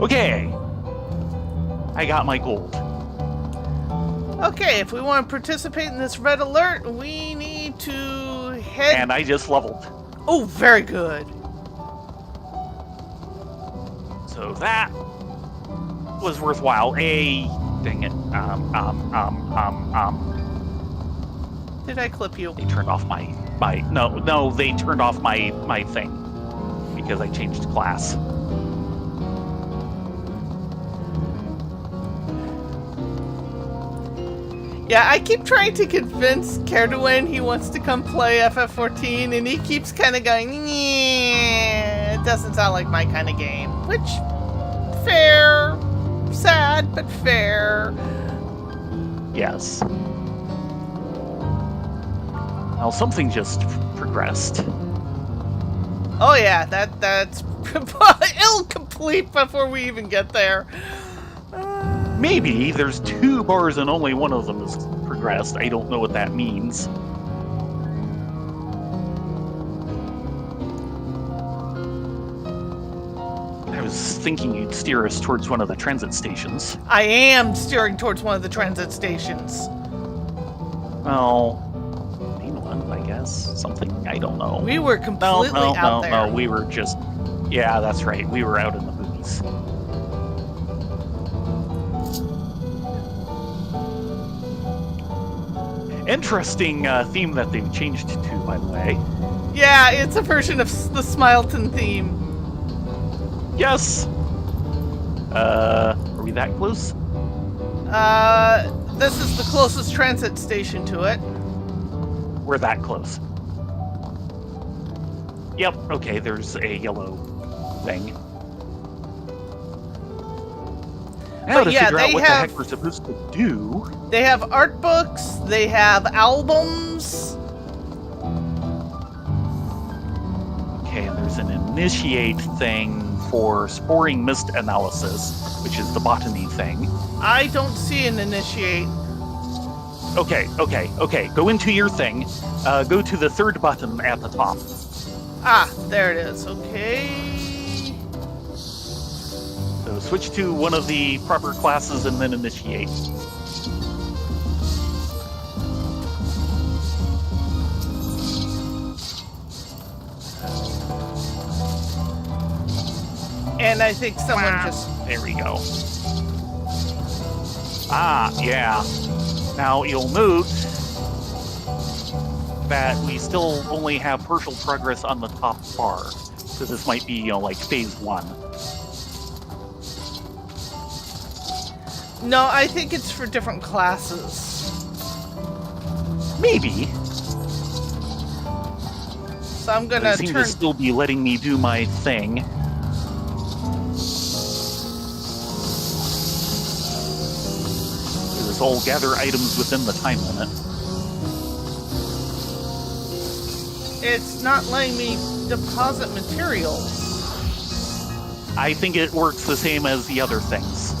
Okay. I got my gold. Okay, if we want to participate in this red alert, we need to head... And I just leveled. Oh, very good. So that was worthwhile. Dang it. Did I clip you? They turned off my no, they turned off my thing because I changed class. Yeah, I keep trying to convince Kerduin he wants to come play FF14, and he keeps kind of going, yeah, it doesn't sound like my kind of game. Which, fair. Sad, but fair. Yes. Well, something just progressed. Oh yeah, that's ill-complete before we even get there. Maybe there's 2 bars and only one of them is progressed. I don't know what that means. I was thinking you'd steer us towards one of the transit stations. I am steering towards one of the transit stations. Well, main one, I guess. Something, I don't know. We were completely out there. No, we were just... Yeah, that's right. We were out in the movies. Interesting theme that they've changed to, by the way. Yeah, it's a version of the Smileton theme. Yes! Are we that close? This is the closest transit station to it. We're that close. Yep, okay, there's a yellow thing. Now to figure out what the heck we're supposed to do. They have art books, they have albums. Okay, and there's an initiate thing for sporing mist analysis, which is the botany thing. I don't see an initiate. Okay. Go into your thing. Go to the 3rd button at the top. Ah, there it is. Okay. So switch to one of the proper classes and then initiate. And I think someone just... There we go. Ah, yeah. Now you'll note that we still only have partial progress on the top bar. So this might be, like phase 1. No, I think it's for different classes. Maybe. So I'm gonna They seem to still be letting me do my thing. This all gather items within the time limit. It's not letting me deposit materials. I think it works the same as the other things.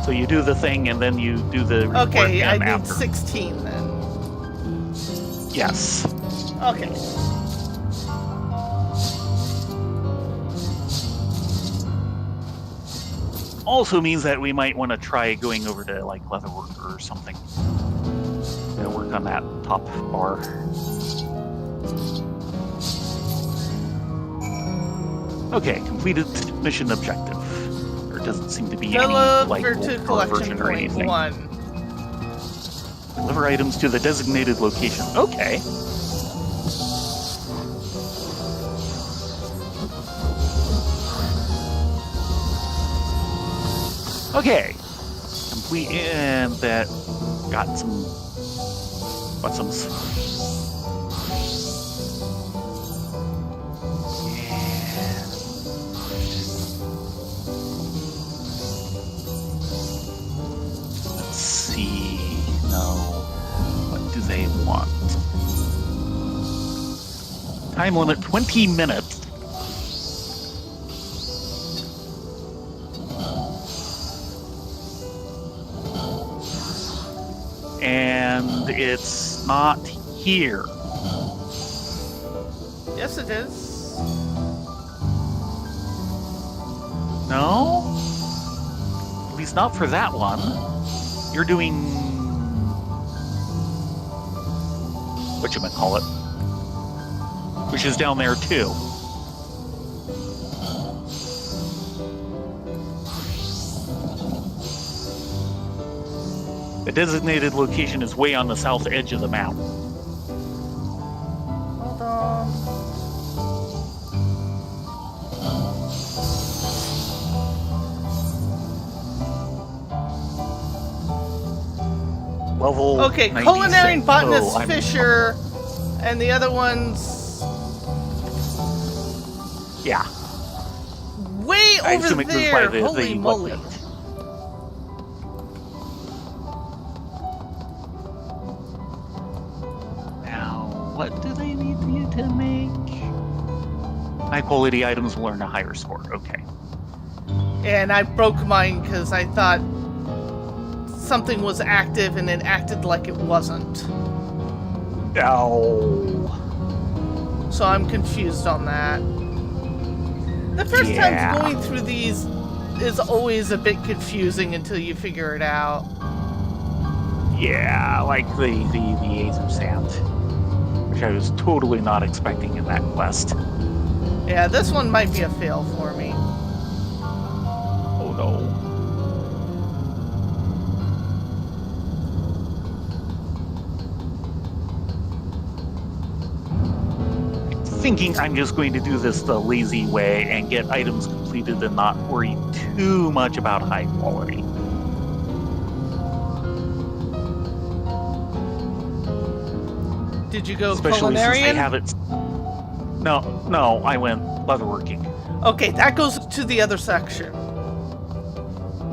So you do the thing and then you do the report Okay, I need after. 16 then. Yes. Okay. Also means that we might want to try going over to like Leatherworker or something. Work on that top bar. Okay, completed mission objective. There doesn't seem to be any Deliver to or collection version or point anything. 1. Deliver items to the designated location. Okay. Okay. Complete, and that got some. Got some. Let's see. No. What do they want? Time limit 20 minutes. And it's not here. Yes, it is. No? At least not for that one. You're doing... whatchamacallit. Which is down there too. The designated location is way on the south edge of the map. Hold on. Level Okay, 96. culinary botanist I'm- Fisher, and the other one's Yeah. way I over assume it goes there. by the Holy moly. what- Now, what do they need you to make? High quality items will earn a higher score. Okay. And I broke mine because I thought something was active and it acted like it wasn't. Oh. So I'm confused on that. The first Yeah. time going through these is always a bit confusing until you figure it out. Yeah, like the Aether Sand, which I was totally not expecting in that quest. Yeah, this one might be a fail for me. Oh no. Thinking I'm just going to do this the lazy way and get items completed and not worry too much about high quality. Did you go Especially since culinarian? I have it. No, I went leatherworking. Okay, that goes to the other section.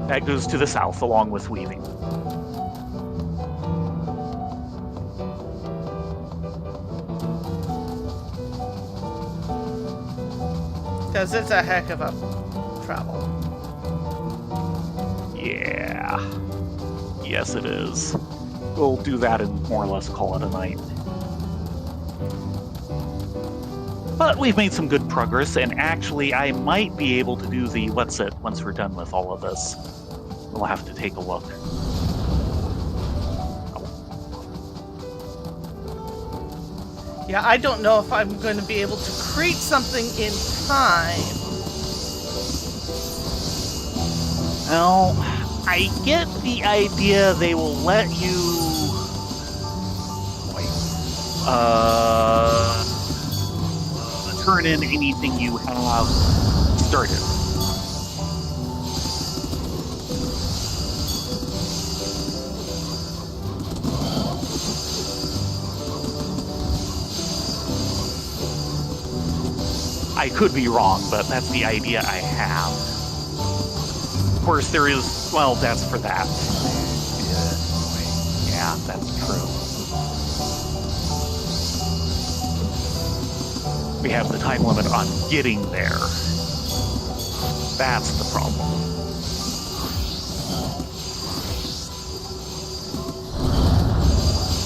That goes to the south along with weaving. Because it's a heck of a travel. Yeah. Yes, it is. We'll do that and more or less call it a night. But we've made some good progress, and actually I might be able to do the what's it once we're done with all of this. We'll have to take a look. Yeah, I don't know if I'm going to be able to create something in time. Well, I get the idea they will let you turn in anything you have started. I could be wrong, but that's the idea I have. Of course, there is, well, that's for that. Yeah, that's true. We have the time limit on getting there. That's the problem.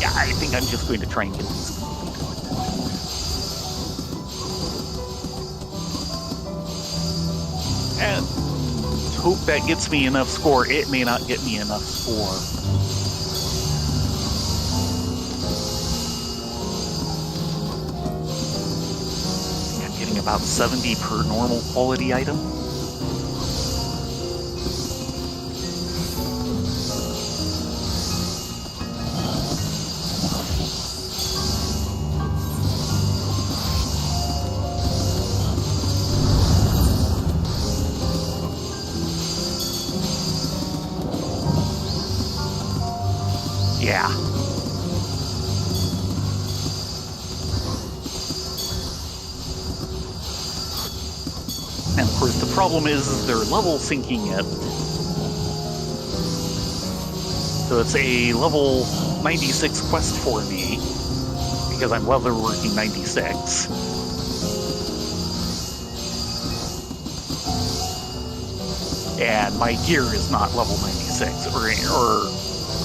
Yeah, I think I'm just going to try and get this. And hope that gets me enough score. It may not get me enough score. I'm getting costing about 70 per normal quality item. Yeah. And of course the problem is they're level syncing it. So it's a level 96 quest for me, because I'm level working 96. And my gear is not level 96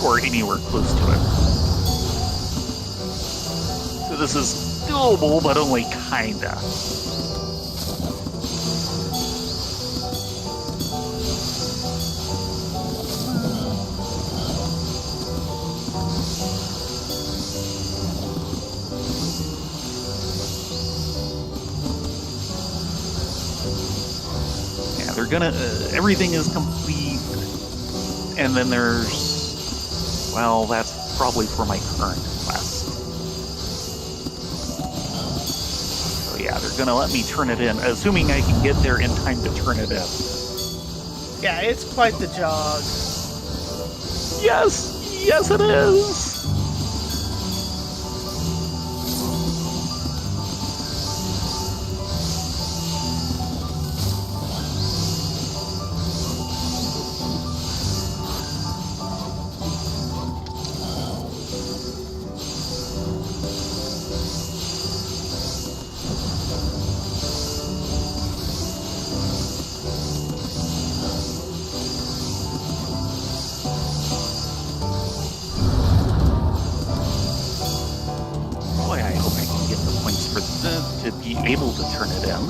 or anywhere close to it. So this is doable, but only kinda. Yeah, they're gonna, everything is complete, and then there's, well, that's probably for my current quest. So yeah, they're gonna let me turn it in, assuming I can get there in time to turn it in. Yeah, it's quite the jog. Yes! Yes, it is! Boy, I hope I can get the points for to be able to turn it in.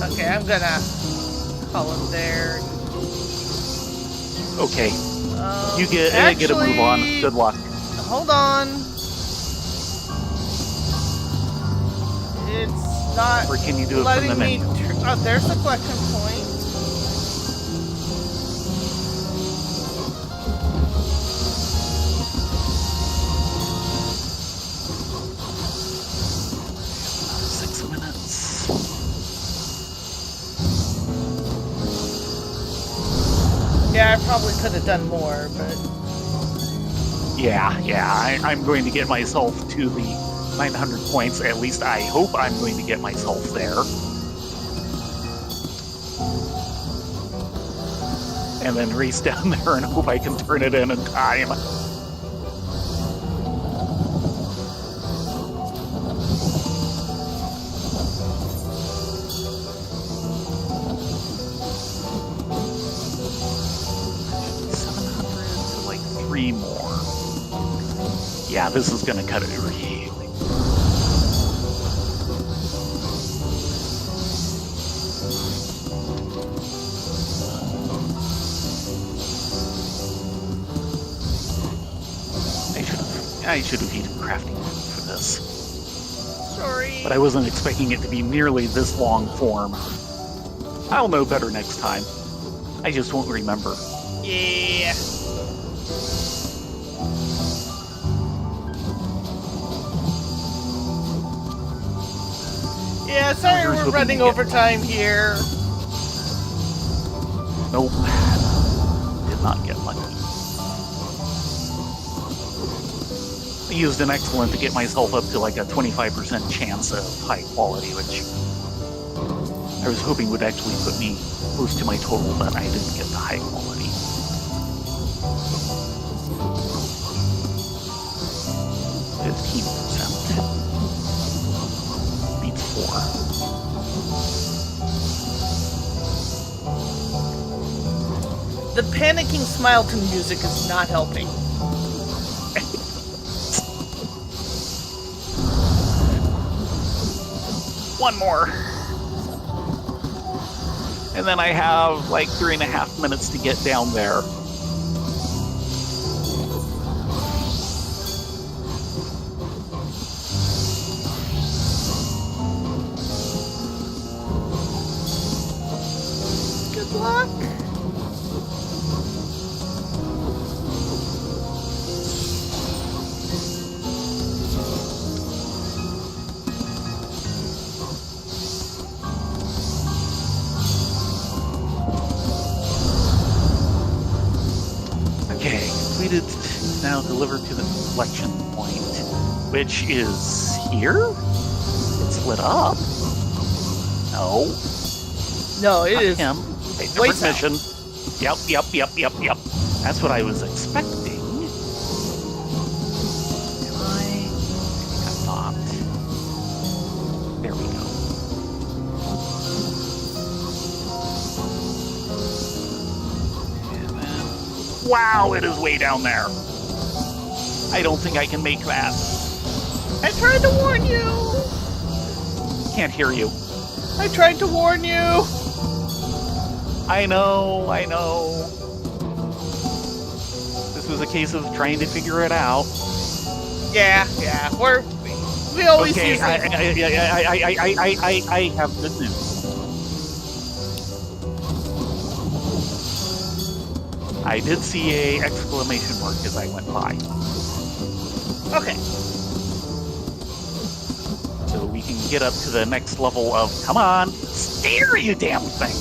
Okay, I'm gonna call him there. Okay, you get a move on. Good luck. Hold on. It's not Or can you do it from letting the me. menu? Oh, there's the collection point. Another 6 minutes. Yeah, I probably could have done more, but Yeah, I'm going to get myself to the 900 points. At least I hope I'm going to get myself there. And then race down there and hope I can turn it in time. Like 3 more. Yeah, this is gonna cut it really. I should have eaten crafting food for this. sorry. But I wasn't expecting it to be nearly this long form. I'll know better next time. I just won't remember. Yeah. Yeah, sorry Here's we're what we running can get. overtime here. Nope. Did not get lucky. I used an excellent to get myself up to like a 25% chance of high quality, which I was hoping would actually put me close to my total, but I didn't get the high quality. $15%. The panicking Smileton music is not helping. One more. And then I have like 3.5 minutes to get down there. Good luck. Okay, completed, now delivered to the collection point, which is here? It's lit up. No. No, it Not is. him. A different mission. Yep. That's what I was expecting. Am I? I think I'm not. There we go. And then, wow, it is way down there. I don't think I can make that. I tried to warn you. Can't hear you. I tried to warn you. I know. This was a case of trying to figure it out. Yeah. We always Okay, use it. I have good news. I did see a exclamation mark as I went by. Okay. So we can get up to the next level of, come on, steer, you damn thing.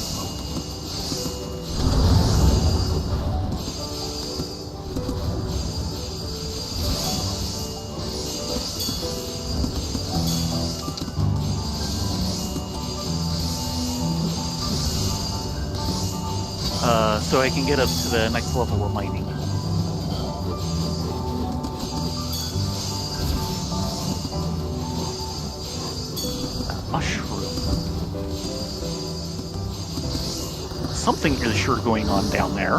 So I can get up to the next level of mining. Mushroom. Something is sure going on down there.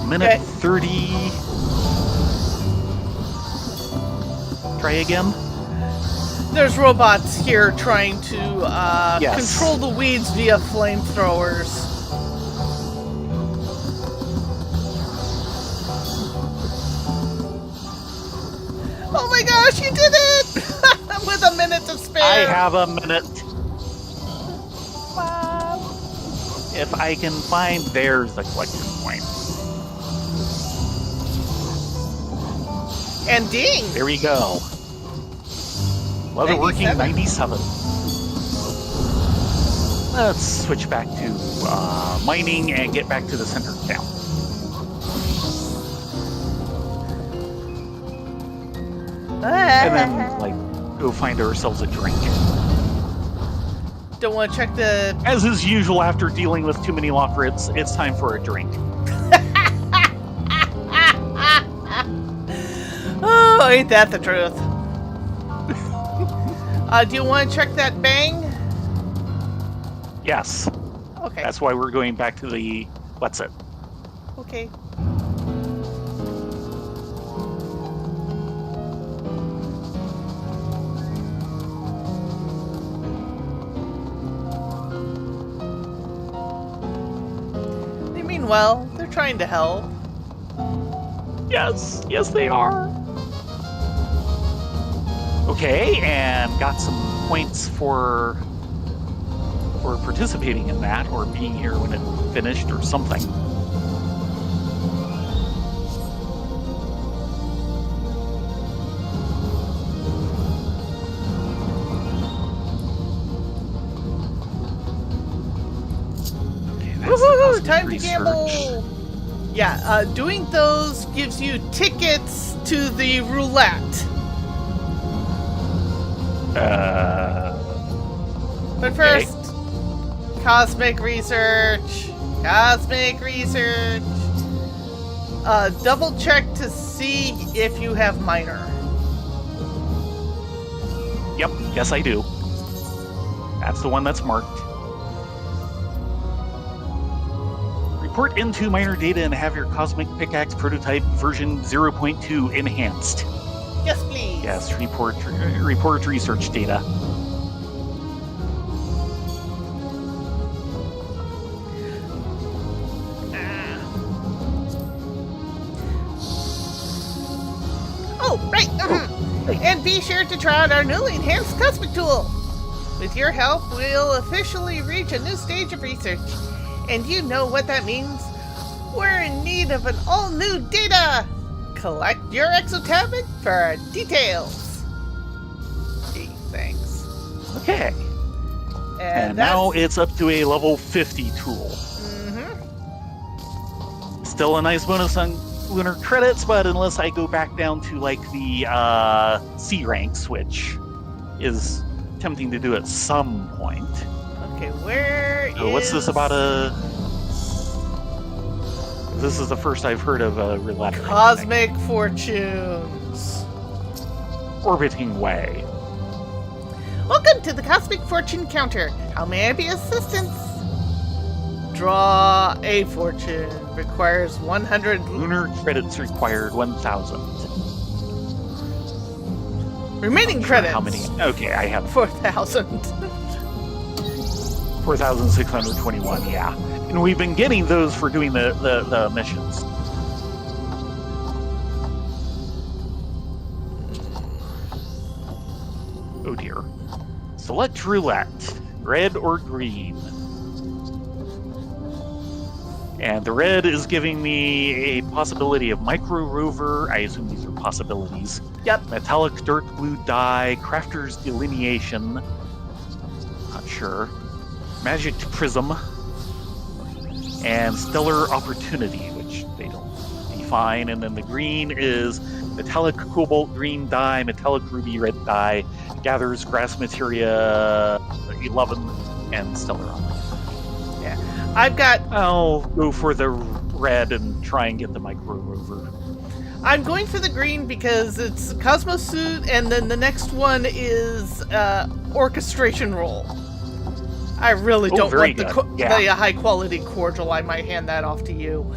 Minute Okay. 30. Try again. There's robots here trying to Yes. control the weeds via flamethrowers. Oh my gosh, you did it! With a minute to spare. I have a minute. If I can find, there's the collection point. And ding! There we go. Leather working 97. Let's switch back to mining and get back to the center of town. And then, like, go find ourselves a drink. Don't want to check the... As is usual after dealing with too many Lockrids, it's time for a drink. Oh, ain't that the truth? Do you want to check that bang? Yes. Okay. That's why we're going back to the... What's it? Okay. They mean well. They're trying to help. Yes, they are. Okay, and got some points for participating in that, or being here when it finished, or something. Okay, that's the Woohoo! cosmic Time to research. gamble! Yeah, doing those gives you tickets to the roulette. But Okay. first, cosmic research. Cosmic research. Double check to see if you have minor. Yep, yes I do. That's the one that's marked. report into minor data and have your Cosmic Pickaxe prototype version 0.2 enhanced. Yes, please. Yes, report research data. Oh, right. And be sure to try out our newly enhanced Cosmic Tool. With your help, we'll officially reach a new stage of research. And you know what that means. We're in need of an all-new data. Collect your exotablet for details. Gee, thanks. Okay. And now it's up to a level 50 tool. Still a nice bonus on lunar credits, but unless I go back down to like the C ranks, which is tempting to do at some point. Okay, where is... What's this about This is the first I've heard of a roulette. Cosmic Fortunes. Orbiting Way. Welcome to the Cosmic Fortune Counter. How may I be of assistance? Draw a fortune. Requires 100... Lunar credits required 1,000. Remaining credits. How many? Okay, I have 4,000. 4,621, yeah. And we've been getting those for doing the missions. Oh dear. Select roulette. Red or green. And the red is giving me a possibility of micro rover. I assume these are possibilities. Yep. Metallic dark blue dye, crafter's delineation. Not sure. Magic prism. And stellar opportunity, which they don't define. And then the green is metallic cobalt green dye, metallic ruby red dye, gathers grass materia 11, and stellar opportunity. I've got... I'll go for the red and try and get the micro rover. I'm going for the green because it's Cosmos Suit, and then the next one is Orchestration Roll. I really don't want the high-quality cordial. I might hand that off to you.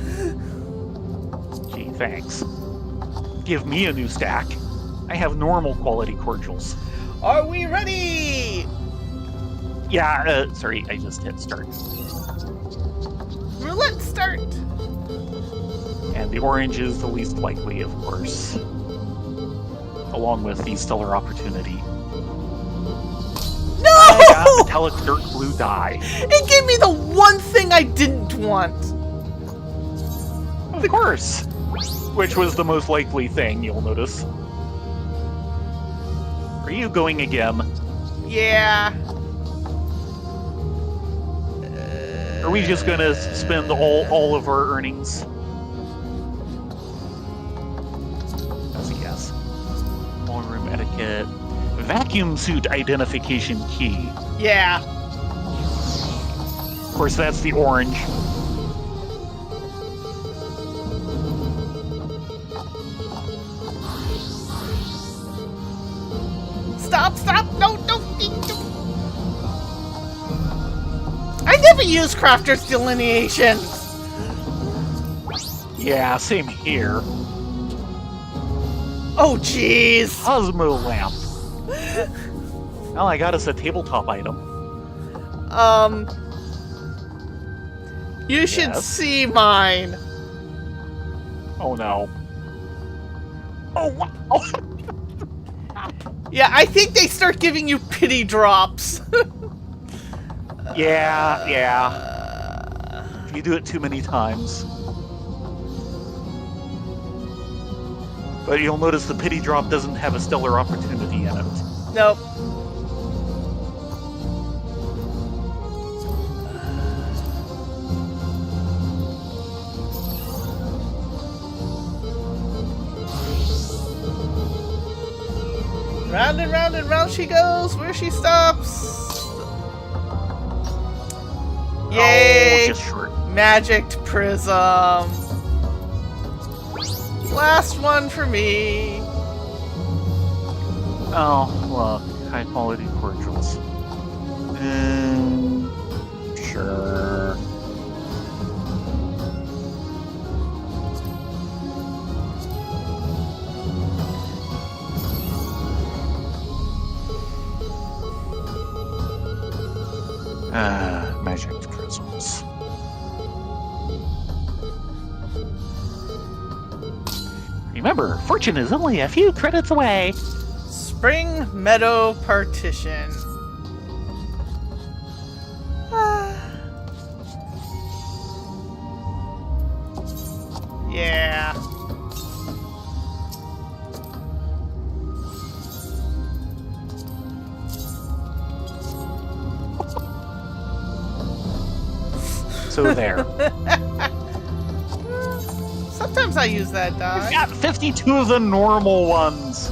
Gee, thanks. Give me a new stack. I have normal quality cordials. Are we ready? Yeah, sorry, I just hit start. Roulette start. And the orange is the least likely, of course. Along with the stellar opportunity. No! I got metallic dark blue dye. It gave me the one thing I didn't want. Of course. Which was the most likely thing, you'll notice. Are you going again? Yeah. Are we just gonna spend all of our earnings? That's a yes. Ballroom etiquette. Vacuum suit identification key. Yeah. Of course, that's the orange. Stop! No, don't. I never use crafter's delineation. Yeah, same here. Oh, jeez. Cosmo lamp. Well, I got us a tabletop item. You should see mine. Oh no. Oh wow. Yeah, I think they start giving you pity drops. Yeah. If you do it too many times. But you'll notice the pity drop doesn't have a stellar opportunity in it. Nope. Round and round she goes, where she stops. Yay! Oh, just short. Magic prism. Last one for me. Oh, look. High quality cordials. Sure. Magic crystals. Remember, fortune is only a few credits away. Spring Meadow Partition. Yeah. So there. Sometimes I use that die. We've got 52 of the normal ones.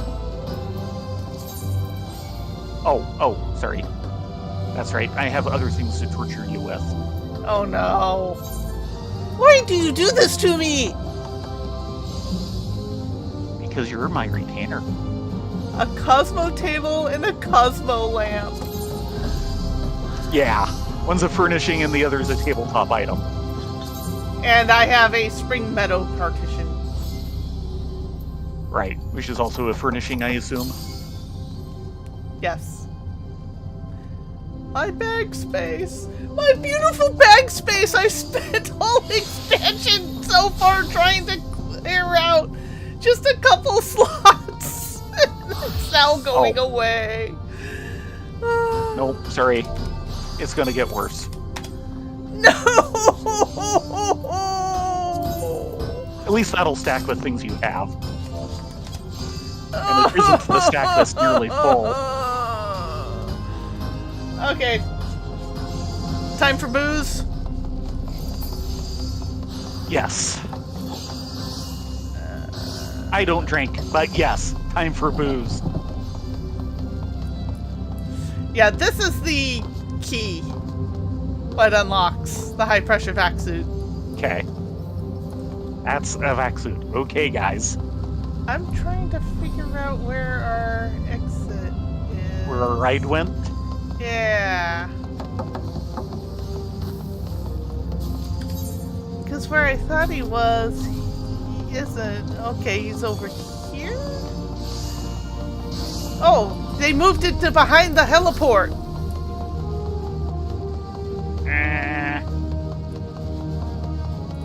Oh, sorry. That's right. I have other things to torture you with. Oh no. Why do you do this to me? Because you're my retainer. A Cosmo table and a Cosmo lamp. Yeah. One's a furnishing and the other's a tabletop item. And I have a Spring Meadow Partition. Right, which is also a furnishing, I assume. Yes. My bag space. My beautiful bag space. I spent all expansion so far trying to clear out just a couple slots. It's now going away. Nope, sorry. It's gonna get worse. No! At least that'll stack with things you have. And it isn't the stack that's nearly full. Okay. Time for booze? Yes. I don't drink, but yes, time for booze. Yeah, this is the key. What unlocks the high pressure vac suit. Okay. That's a vac suit. Okay, guys. I'm trying to figure out where our exit is. Where our ride went? Yeah. Because where I thought he was, he isn't. Okay, he's over here? Oh, they moved it to behind the heliport.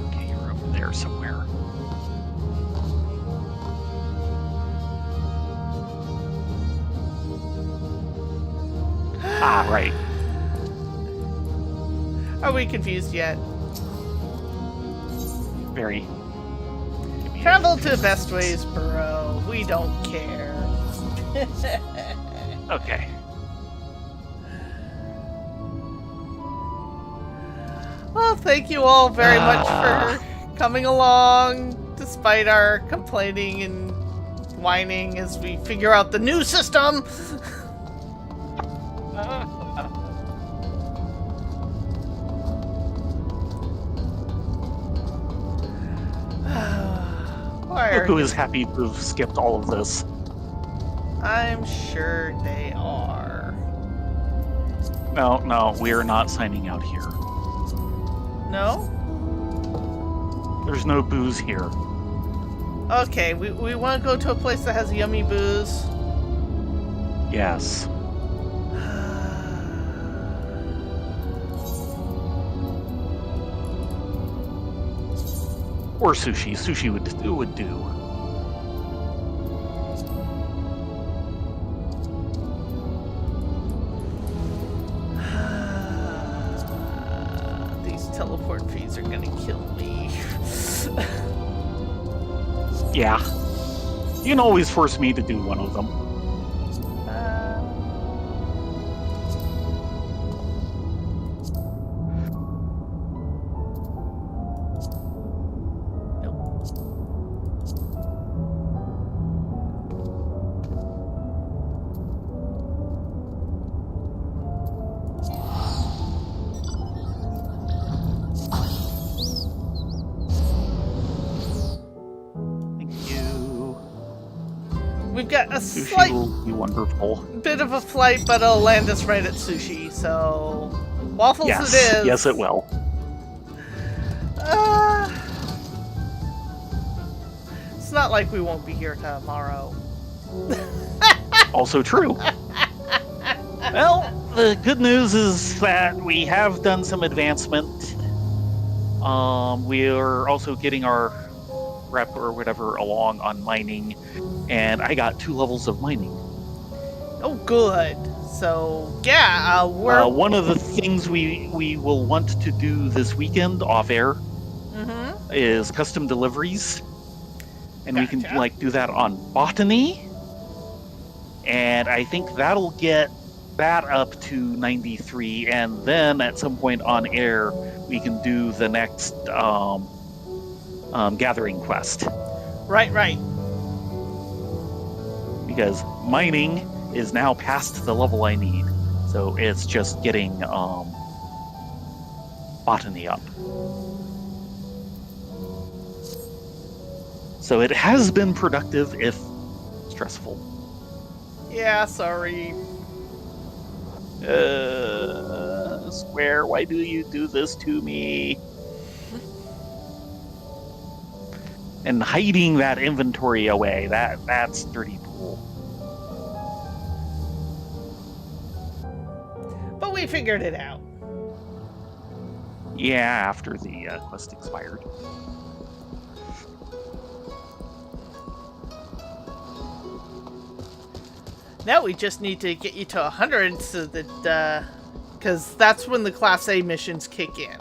Okay, you're over there somewhere. Ah, right. Are we confused yet? Very. Travel to Bestways Borough. We don't care. Okay. Well, thank you all very much for coming along, despite our complaining and whining as we figure out the new system. Who is happy to have skipped all of this? I'm sure they are. No, we are not signing out here. No? There's no booze here. Okay, we want to go to a place that has yummy booze. Yes. Or sushi. Sushi would do. These teleport fees are gonna kill me. Yeah. You can always force me to do one of them. We've got a Sushi slight will be wonderful. bit of a flight, but it'll land us right at sushi, so... Waffles Yes, it is! yes it will. It's not like we won't be here tomorrow. Also true. Well, the good news is that we have done some advancement. We are also getting our rep or whatever along on mining, and I got 2 levels of mining. Oh, good. So, yeah, we're... One of the things we will want to do this weekend off air Mm-hmm. is custom deliveries, and we can Gotcha. like do that on botany, and I think that'll get that up to 93, and then at some point on air we can do the next gathering quest, Right. because mining is now past the level I need, so it's just getting botany up. So it has been productive, if stressful. Yeah, sorry. Square, why do you do this to me? And hiding that inventory away, that's dirty pool. But we figured it out. Yeah, after the quest expired. Now we just need to get you to 100 so that, because that's when the Class A missions kick in.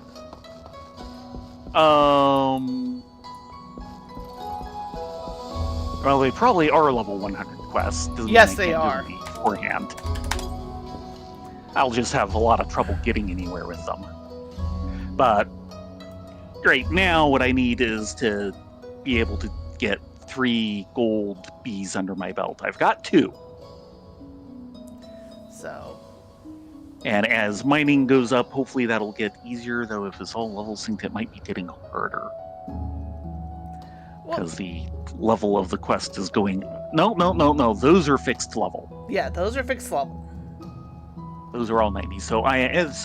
Well, they probably are level 100 quests. Yes, they are. Beforehand. I'll just have a lot of trouble getting anywhere with them. But right now, what I need is to be able to get 3 gold bees under my belt. I've got 2. So. And as mining goes up, hopefully that'll get easier, though if it's all level synced, it might be getting harder. Because the level of the quest is going... No, those are fixed level. Yeah, those are fixed level. Those are all 90. So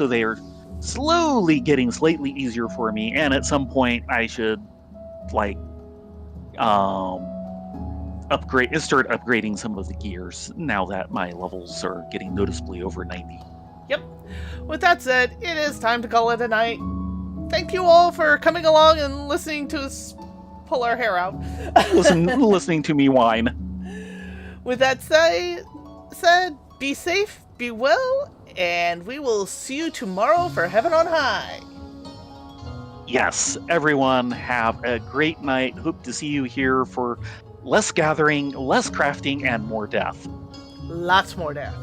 they are slowly getting slightly easier for me, and at some point I should start upgrading some of the gears now that my levels are getting noticeably over 90. Yep. With that said, it is time to call it a night. Thank you all for coming along and listening to us pull our hair out. listening to me whine. With that said, be safe, be well, and we will see you tomorrow for Heaven on High. Yes, everyone have a great night. Hope to see you here for less gathering, less crafting, and more death. Lots more death.